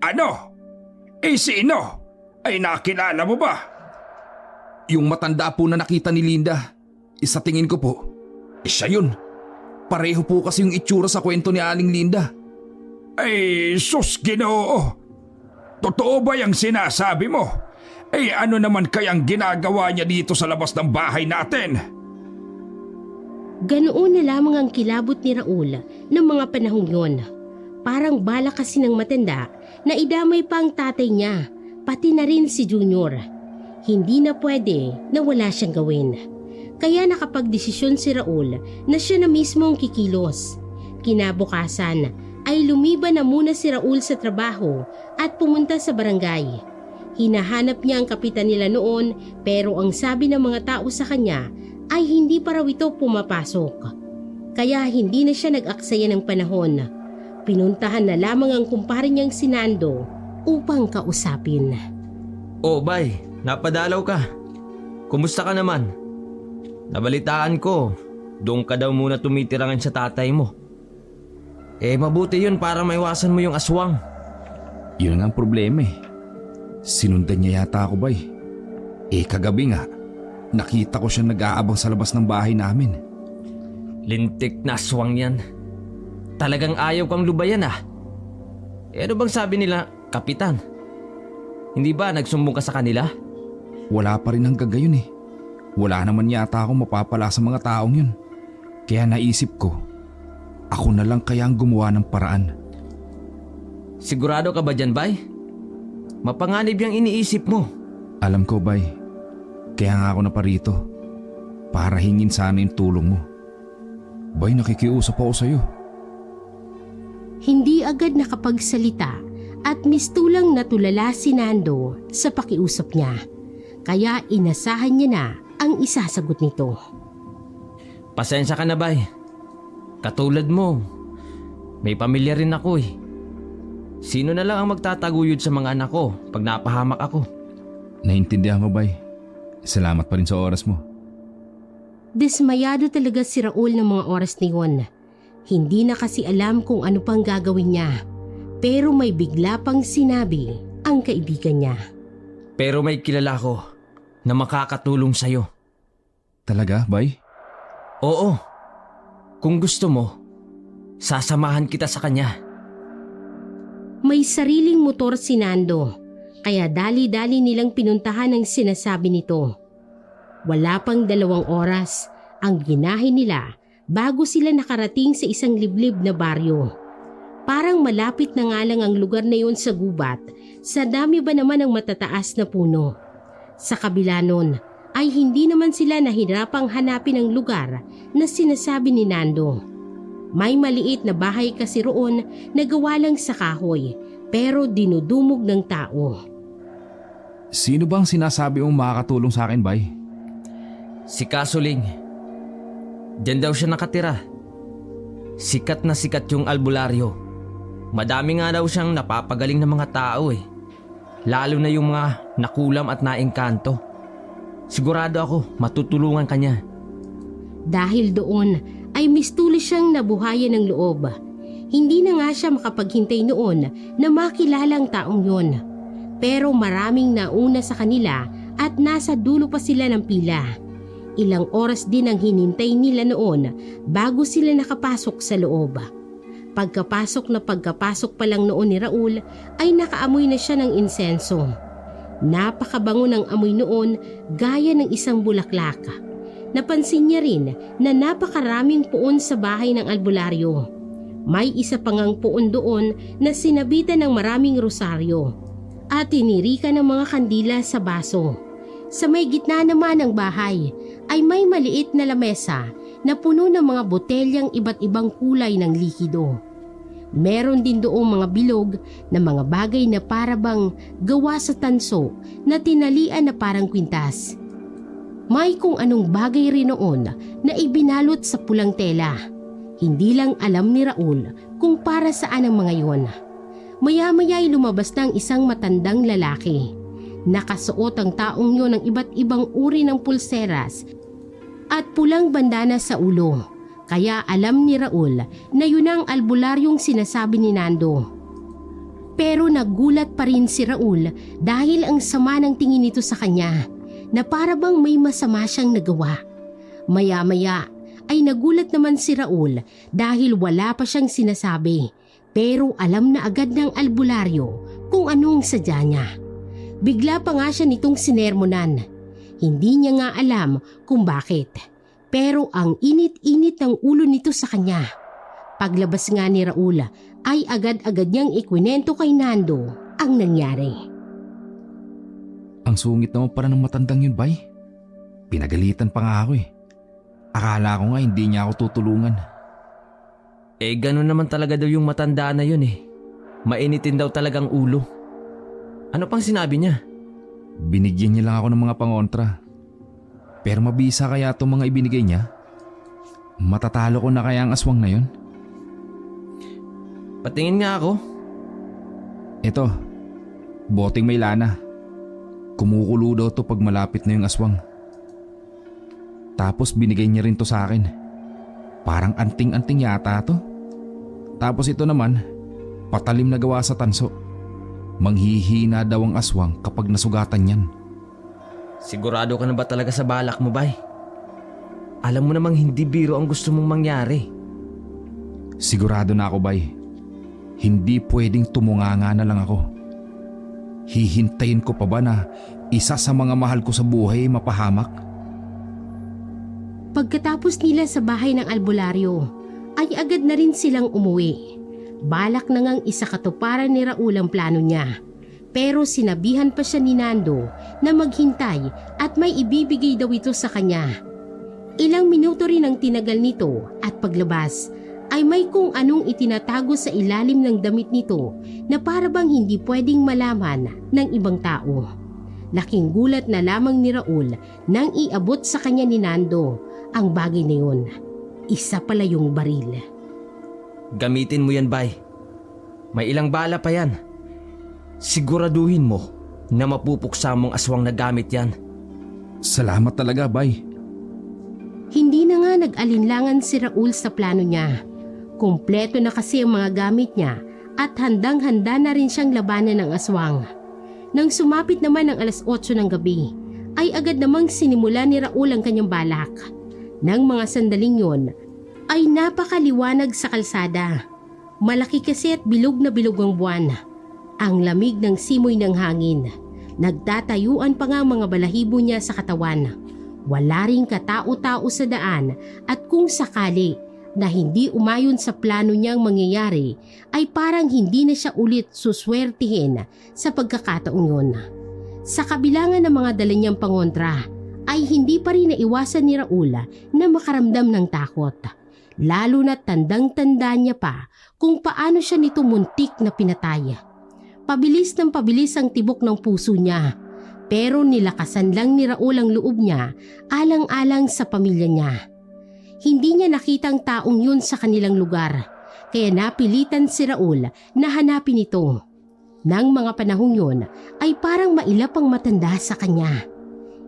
Ano? Sino? Ay nakilala mo ba? Yung matanda po na nakita ni Linda. Sa tingin ko po, siya yun. Pareho po kasi yung itsura sa kwento ni Aling Linda. Ay, sus Ginoo! Totoo ba yung sinasabi mo? Ano naman kayang ginagawa niya dito sa labas ng bahay natin? Ganoon na lamang ang kilabot ni Raul ng mga panahong yon. Parang bala kasi ng matanda na idamay pa ang tatay niya, pati na rin si Junior. Hindi na pwede na wala siyang gawin. Kaya nakapagdesisyon si Raul na siya na mismo ang kikilos. Kinabukasan ay lumiban na muna si Raul sa trabaho at pumunta sa barangay. Hinahanap niya ang kapitan nila noon pero ang sabi ng mga tao sa kanya ay hindi pa raw ito pumapasok. Kaya hindi na siya nag-aksaya ng panahon. Pinuntahan na lamang ang kumpare niyang si Nando upang kausapin. Oh, bay, napadalaw ka. Kumusta ka naman? Nabalitaan ko, doon ka daw muna tumitirangan sa tatay mo. Mabuti yun para maiwasan mo yung aswang. Yun nga ang problema eh. Sinundan niya yata ako, bay. Kagabi nga, nakita ko siya nag-aabang sa labas ng bahay namin. Lintik na aswang yan. Talagang ayaw kang lubayan ah. Ano bang sabi nila, kapitan? Hindi ba nagsumbong ka sa kanila? Wala pa rin hanggang gayon eh. Wala naman yata akong mapapala sa mga taong yun. Kaya naisip ko, ako na lang kaya ang gumawa ng paraan. Sigurado ka ba dyan, bay? Mapanganib yung iniisip mo. Alam ko, bay. Kaya nga ako naparito. Para hingin sana yung tulong mo. Bay, nakikiusap ako sa'yo. Hindi agad nakapagsalita at mistulang natulala si Nando sa pakiusap niya. Kaya inasahan niya na ang isasagot nito. Pasensya ka na, bay. Katulad mo, may pamilya rin ako eh. Sino na lang ang magtataguyod sa mga anak ko pag napahamak ako? Naintindihan ko, bay. Salamat pa rin sa oras mo. Dismayado talaga si Raul ng mga oras na yun. Hindi na kasi alam kung ano pang gagawin niya. Pero may bigla pang sinabi ang kaibigan niya. Pero may kilala ko na makakatulong sa'yo. Talaga, bay? Oo. Kung gusto mo, sasamahan kita sa kanya. May sariling motor si Nando, kaya dali-dali nilang pinuntahan ang sinasabi nito. Wala pang 2 oras ang ginahe nila bago sila nakarating sa isang liblib na baryo. Parang malapit na nga lang ang lugar na yun sa gubat, sa dami ba naman ang matataas na puno. Sa kabila nun ay hindi naman sila nahirapang hanapin ang lugar na sinasabi ni Nando. May maliit na bahay kasi roon na gawa lang sa kahoy pero dinudumog ng tao. Sino bang sinasabi mong makakatulong sa akin, Bay? Si Kasuling. Diyan daw siya nakatira. Sikat na sikat yung albularyo. Madami nga daw siyang napapagaling ng mga tao eh. Lalo na yung mga nakulam at naengkanto. Sigurado ako matutulungan kanya. Dahil doon ay mistulis siyang nabuhayan ng loob. Hindi na nga siya makapaghintay noon na makilala ang taong yon. Pero maraming nauna sa kanila at nasa dulo pa sila ng pila. Ilang oras din ang hinintay nila noon bago sila nakapasok sa loob. Pagkapasok pa lang noon ni Raul ay nakaamoy na siya ng insenso. Napakabango ng amoy noon gaya ng isang bulaklak. Napansin niya rin na napakaraming puon sa bahay ng albularyo. May isa pa ngang puon doon na sinabitan ng maraming rosaryo at tinirika ng mga kandila sa baso. Sa may gitna naman ng bahay ay may maliit na lamesa na puno ng mga botelyang iba't ibang kulay ng likido. Meron din doong mga bilog na mga bagay na parabang gawa sa tanso na tinalian na parang kwintas. May kung anong bagay rin noon na ibinalot sa pulang tela. Hindi lang alam ni Raul kung para saan ang mga yon. Maya-maya ay lumabas ng isang matandang lalaki. Nakasuot ang taong yon ng iba't ibang uri ng pulseras at pulang bandana sa ulo. Kaya alam ni Raul na yun ang albularyong sinasabi ni Nando. Pero nagulat pa rin si Raul dahil ang sama ng tingin nito sa kanya na parabang may masama siyang nagawa. Maya-maya ay nagulat naman si Raul dahil wala pa siyang sinasabi. Pero alam na agad ng albularyo kung anong sadya niya. Bigla pa nga siya nitong sinermonan. Hindi niya nga alam kung bakit. Pero ang init-init ng ulo nito sa kanya. Paglabas nga ni Raul ay agad-agad niyang ikwinento kay Nando ang nangyari. Ang sungit naman para ng matandang yun, Bay. Pinagalitan pa nga ako eh. Akala ko nga hindi niya ako tutulungan. Ganun naman talaga daw yung matanda na yun eh. Mainitin daw talagang ulo. Ano pang sinabi niya? Binigyan niya lang ako ng mga pangontra. Pero mabisa kaya itong mga ibinigay niya? Matatalo ko na kaya ang aswang na yun? Patingin nga ako. Ito, boteng may lana. Kumukulo daw to pag malapit na yung aswang. Tapos binigay niya rin to sa akin. Parang anting-anting yata to. Tapos ito naman, patalim na gawa sa tanso. Manghihina daw ang aswang kapag nasugatan yan. Sigurado ka na ba talaga sa balak mo, Bay? Alam mo namang hindi biro ang gusto mong mangyari. Sigurado na ako, Bay. Hindi pwedeng tumunganga na lang ako. Hihintayin ko pa ba na isa sa mga mahal ko sa buhay mapahamak? Pagkatapos nila sa bahay ng albularyo, ay agad na rin silang umuwi. Balak na ngang isakatuparan ni Raul ang plano niya. Pero sinabihan pa siya ni Nando na maghintay at may ibibigay daw ito sa kanya. Ilang minuto rin ang tinagal nito at paglabas ay may kung anong itinatago sa ilalim ng damit nito na parabang hindi pwedeng malaman ng ibang tao. Laking gulat na lamang ni Raul nang iabot sa kanya ni Nando ang bagay na yun. Isa pala yung baril. Gamitin mo yan, Bay. May ilang bala pa yan. Siguraduhin mo na mapupuksa mong aswang na gamit yan. Salamat talaga, Bay. Hindi na nga nag-alinlangan si Raul sa plano niya. Kumpleto na kasi ang mga gamit niya at handang-handa na rin siyang labanan ng aswang. Nang sumapit naman ang 8:00 ng gabi, ay agad namang sinimula ni Raul ang kanyang balak. Nang mga sandaling yon, ay napakaliwanag sa kalsada. Malaki kasi at bilog na bilog ang buwan. Ang lamig ng simoy ng hangin. Nagtatayuan pa nga ang mga balahibo niya sa katawan. Wala ring katao-tao sa daan at kung sakali na hindi umayon sa plano niyang mangyayari ay parang hindi na siya ulit suswertihin sa pagkakataong yun. Sa kabilangan ng mga dala niyang pangontra ay hindi pa rin naiwasan ni Raul na makaramdam ng takot. Lalo na tandang-tanda niya pa kung paano siya nito muntik na pinatay. Pabilis ng pabilis ang tibok ng puso niya. Pero nilakasan lang ni Raul ang loob niya alang-alang sa pamilya niya. Hindi niya nakitang taong yun sa kanilang lugar, kaya napilitan si Raul na hanapin ito. Nang mga panahong yun ay parang mailap ang matanda sa kanya.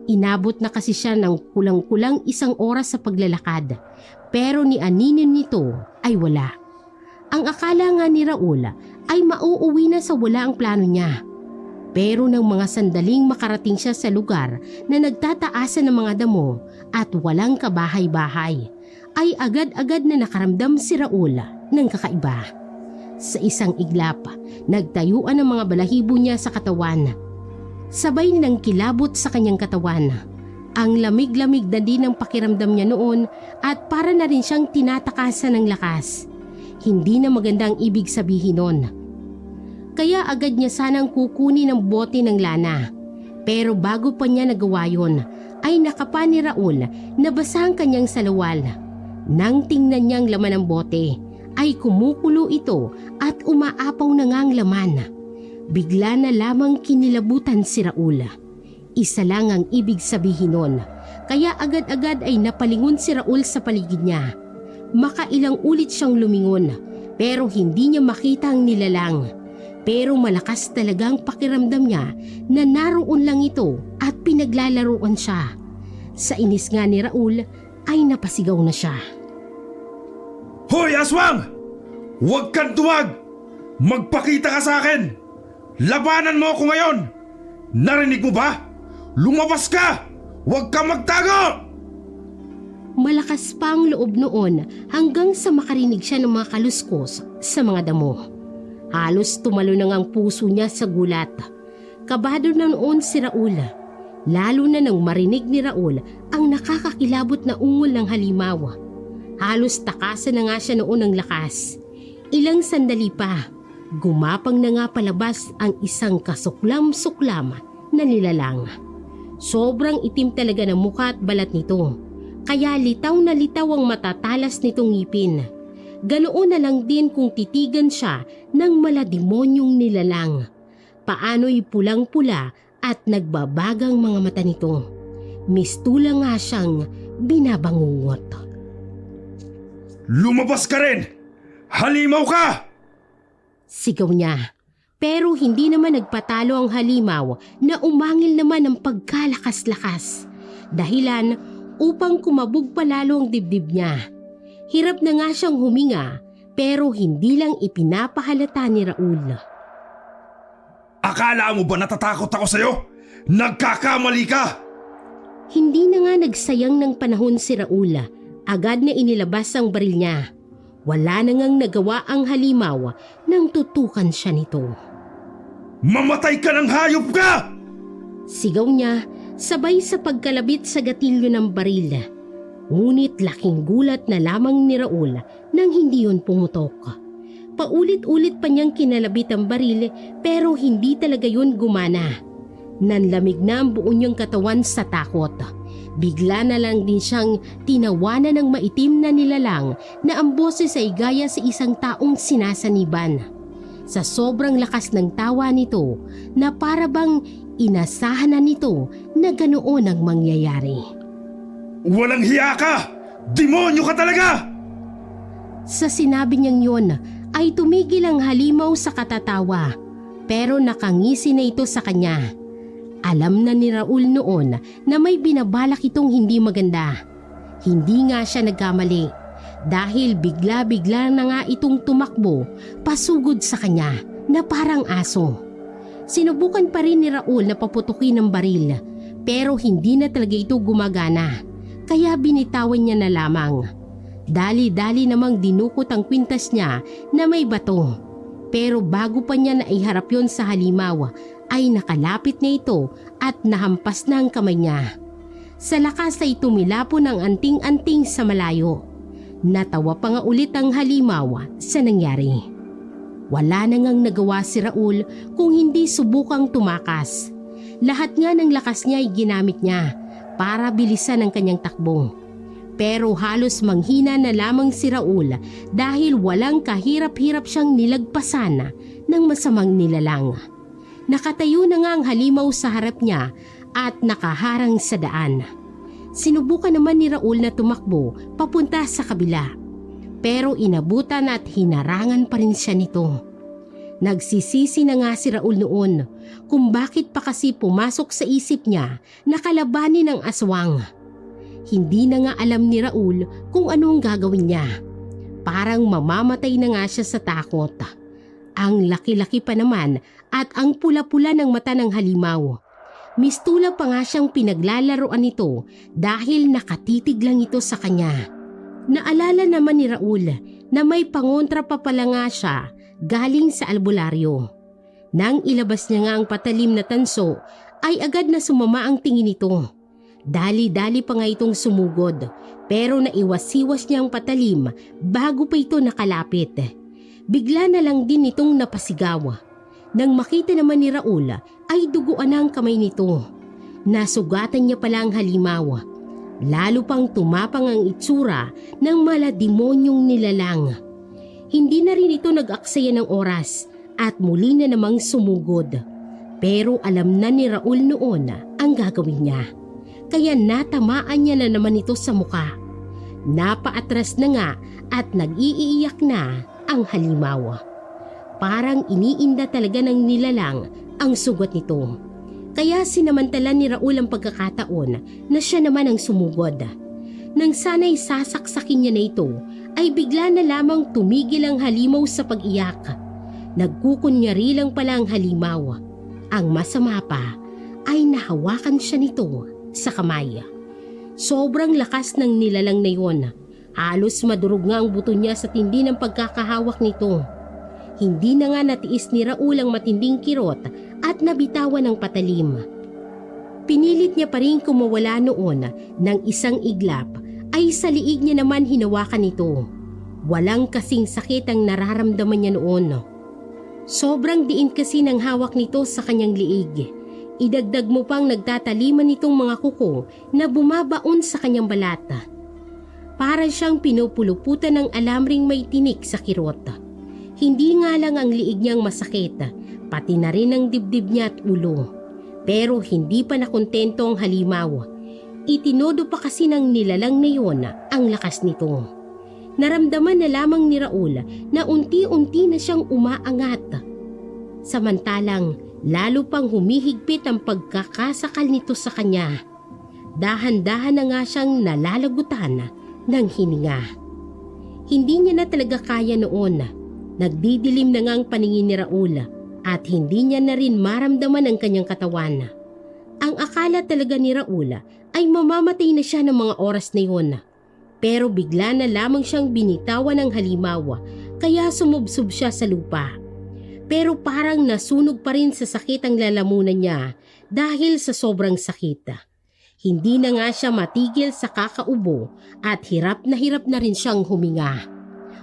Inabot na kasi siya ng kulang-kulang 1 oras sa paglalakad, pero ni aninin nito ay wala. Ang akala nga ni Raul ay mauuwi na sa wala ang plano niya. Pero nang mga sandaling makarating siya sa lugar na nagtataasan ng mga damo at walang kabahay-bahay, ay agad-agad na nakaramdam si Raul ng kakaiba. Sa isang iglap, nagtayuan ang mga balahibo niya sa katawan. Sabay nilang kilabot sa kanyang katawan. Ang lamig-lamig na din ang pakiramdam niya noon at para na rin siyang tinatakasan ng lakas. Hindi na magandang ibig sabihin nun. Kaya agad niya sanang kukunin ang bote ng lana. Pero bago pa niya nagawa yun, ay nakapa ni Raul na basa ang kanyang salawal. Nang tingnan niyang laman ng bote, ay kumukulo ito at umaapaw na nga ang laman. Bigla na lamang kinilabutan si Raul. Isa lang ang ibig sabihin nun, kaya agad-agad ay napalingon si Raul sa paligid niya. Makailang ulit siyang lumingon, pero hindi niya makita ang nilalang. Pero malakas talagang pakiramdam niya na naroon lang ito at pinaglalaruan siya. Sa inis nga ni Raul ay napasigaw na siya. Hoy, aswang! Huwag kang tuwag! Magpakita ka sa akin! Labanan mo ako ngayon! Narinig mo ba? Lumabas ka! Huwag kang magtago! Malakas pa ang loob noon hanggang sa makarinig siya ng mga kaluskos sa mga damo. Halos tumalo na ang puso niya sa gulat. Kabado na noon si Raul, lalo na nang marinig ni Raul ang nakakakilabot na ungol ng halimaw. Halos takasan na nga siya noon ng lakas. Ilang sandali pa, gumapang na nga palabas ang isang kasuklam-suklam na nilalang. Sobrang itim talaga ng mukha at balat nito, kaya litaw na litaw ang matatalas nitong ngipin. Ganoon na lang din kung titigan siya ng malademonyong nilalang. Paano'y pulang-pula at nagbabagang mga mata nito. Mistula nga siyang binabangungot. Lumabas ka rin! Halimaw ka! Sigaw niya. Pero hindi naman nagpatalo ang halimaw na umangil naman ng pagkalakas-lakas. Dahilan upang kumabog palalo ang dibdib niya. Hirap na nga siyang huminga pero hindi lang ipinapahalata ni Raul. Akala mo ba natatakot ako sa'yo? Nagkakamali ka! Hindi na nga nagsayang ng panahon si Raul. Agad na inilabas ang baril niya. Wala na ngang nagawa ang halimaw nang tutukan siya nito. Mamatay ka ng hayop ka! Sigaw niya sabay sa pagkalabit sa gatilyo ng baril. Ngunit laking gulat na lamang ni Raul nang hindi yun pumutok. Paulit-ulit pa niyang kinalabit ang baril pero hindi talaga yun gumana. Nanlamig na ang buo niyang katawan sa takot. Bigla na lang din siyang tinawanan ng maitim na nilalang na ang boses ay gaya sa isang taong sinasaniban. Sa sobrang lakas ng tawa nito na para bang inasahan na nito na ganoon ang mangyayari. Walang hiya ka! Demonyo ka talaga! Sa sinabi niyang yun ay tumigil ang halimaw sa katatawa pero nakangisi na ito sa kanya. Alam na ni Raul noon na may binabalak itong hindi maganda. Hindi nga siya nagkamali dahil bigla-bigla na nga itong tumakbo pasugod sa kanya na parang aso. Sinubukan pa rin ni Raul na paputukin ng baril pero hindi na talaga ito gumagana kaya binitawan niya na lamang. Dali-dali namang dinukot ang kwintas niya na may bato pero bago pa niya naiharap yon sa halimaw ay nakalapit na ito at nahampas na ang kamay niya. Sa lakas ay tumilapon ang anting-anting sa malayo. Natawa pa nga ulit ang halimaw sa nangyari. Wala na ngang nagawa si Raul kung hindi subukang tumakas. Lahat nga ng lakas niya ay ginamit niya para bilisan ang kanyang takbo. Pero halos manghina na lamang si Raul dahil walang kahirap-hirap siyang nilagpasan ng masamang nilalang. Nakatayo na nga ang halimaw sa harap niya at nakaharang sa daan. Sinubukan naman ni Raul na tumakbo papunta sa kabila. Pero inabutan at hinarangan pa rin siya nito. Nagsisisi na nga si Raul noon kung bakit pa kasi pumasok sa isip niya na kalabanin ang aswang. Hindi na nga alam ni Raul kung anong gagawin niya. Parang mamamatay na nga siya sa takot. Ang laki-laki pa naman at ang pula-pula ng mata ng halimaw. Mistula pa nga siyang pinaglalaroan nito dahil nakatitig lang ito sa kanya. Naalala naman ni Raul na may pangontra pa pala nga siya galing sa albularyo. Nang ilabas niya nga ang patalim na tanso ay agad na sumama ang tingin nito. Dali-dali pa nga itong sumugod pero naiwas-iwas niya ang patalim bago pa ito nakalapit. Bigla na lang din itong napasigaw. Nang makita naman ni Raul ay duguan ang kamay nito. Nasugatan niya pala ang halimaw. Lalo pang tumapang ang itsura ng malademonyong nilalang. Hindi na rin ito nag-aksaya ng oras at muli na namang sumugod. Pero alam na ni Raul noon ang gagawin niya. Kaya natamaan niya na naman ito sa muka. Napaatras na nga at nag-iiyak na ang halimaw. Parang iniinda talaga ng nilalang ang sugat nito. Kaya sinamantala ni Raul ang pagkakataon na siya naman ang sumugod. Nang sana'y sasaksakin niya na ito, ay bigla na lamang tumigil ang halimaw sa pag-iyak. Nagkukunyari lang pala ang halimaw. Ang masama pa ay nahawakan siya nito sa kamay. Sobrang lakas ng nilalang na yon. Halos madurog nga ang buto niya sa tindi ng pagkakahawak nito. Hindi na nga natiis ni Raul ang matinding kirot at nabitawan ng patalim. Pinilit niya pa rin kumawala noon ng isang iglap ay sa liig niya naman hinawakan ito. Walang kasing sakit ang nararamdaman niya noon. Sobrang diin kasi ng hawak nito sa kanyang liig. Idagdag mo pang nagtataliman nitong mga kuko na bumabaon sa kanyang balata. Para siyang pinupuluputan ng alamring may tinik sa kirot. Hindi nga lang ang liig niyang masakit, pati na rin ang dibdib niya at ulo. Pero hindi pa nakontento ang halimaw. Itinodo pa kasi ng nilalang na yon ang lakas nito. Naramdaman na lamang ni Raul na unti-unti na siyang umaangat. Samantalang lalo pang humihigpit ang pagkakasakal nito sa kanya. Dahan-dahan na nga siyang nalalagutan ng hininga. Hindi niya na talaga kaya noon. Nagdidilim na nga ang paningin ni Raul at hindi niya na rin maramdaman ang kanyang katawan. Ang akala talaga ni Raul ay mamamatay na siya ng mga oras na yun. Pero bigla na lamang siyang binitawan ng halimaw kaya sumubsob siya sa lupa. Pero parang nasunog pa rin sa sakit ang lalamunan niya dahil sa sobrang sakit. Hindi na nga siya matigil sa kakaubo at hirap na rin siyang huminga.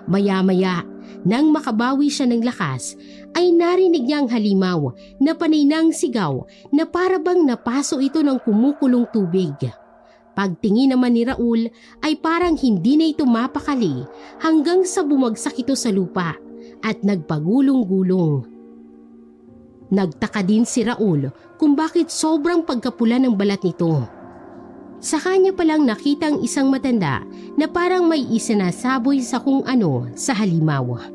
Maya-maya, nang makabawi siya ng lakas, ay narinig niya ang halimaw na panay ng sigaw na parabang napaso ito ng kumukulong tubig. Pagtingin naman ni Raul ay parang hindi na ito mapakali hanggang sa bumagsak ito sa lupa at nagpagulong-gulong. Nagtaka din si Raul kung bakit sobrang pagkapula ng balat nito. Sa kanya palang nakita ang isang matanda na parang may isinasaboy sa kung ano sa halimaw.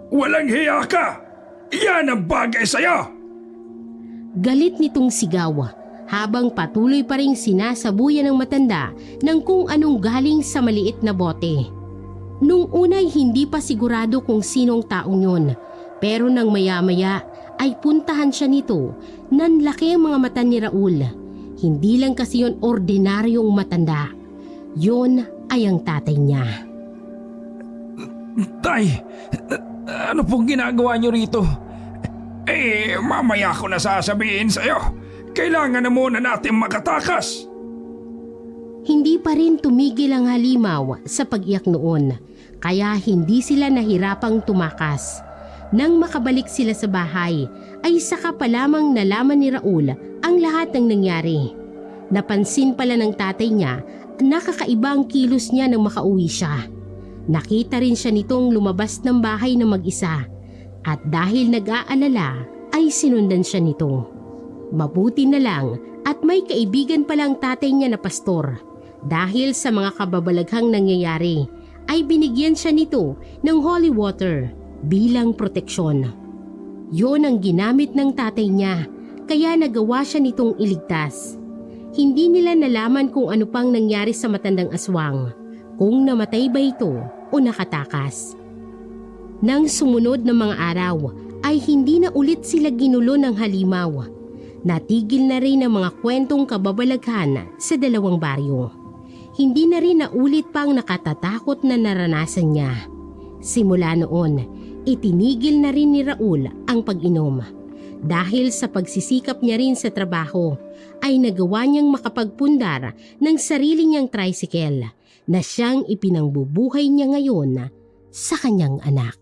Walang hiya ka! Iyan ang bagay sa'yo! Galit nitong sigaw habang patuloy pa ring sinasabuyan ng matanda ng kung anong galing sa maliit na bote. Nung unay hindi pa sigurado kung sinong taong yon, pero nang maya-maya ay puntahan siya nito, nanlaki ang mga mata ni Raul. Hindi lang kasi yon ordinaryong matanda. Yon ay ang tatay niya. Tay, ano pong ginagawa niyo rito? Mamaya ko na sasabihin sa'yo. Kailangan na muna natin makatakas. Hindi pa rin tumigil ang halimaw sa pag-iyak noon, kaya hindi sila nahirapang tumakas. Nang makabalik sila sa bahay, ay saka pa lamang nalaman ni Raul ang lahat ng nangyari. Napansin pala ng tatay niya na kakaiba ang kilos niya nang makauwi siya. Nakita rin siya nitong lumabas ng bahay na mag-isa. At dahil nag-aalala ay sinundan siya nito. Mabuti na lang at may kaibigan palang tatay niya na pastor. Dahil sa mga kababalaghang nangyayari ay binigyan siya nito ng holy water bilang proteksyon. Yon ang ginamit ng tatay niya kaya nagawa siya nitong iligtas. Hindi nila nalaman kung ano pang nangyari sa matandang aswang, kung namatay ba ito o nakatakas. Nang sumunod na mga araw ay hindi na ulit sila ginulo ng halimaw. Natigil na rin ang mga kwentong kababalaghan sa dalawang baryo. Hindi na rin naulit pang nakatatakot na naranasan niya. Simula noon, itinigil na rin ni Raul ang pag-inom. Dahil sa pagsisikap niya rin sa trabaho, ay nagawa niyang makapagpundar ng sarili niyang tricycle na siyang ipinangbubuhay niya ngayon sa kanyang anak.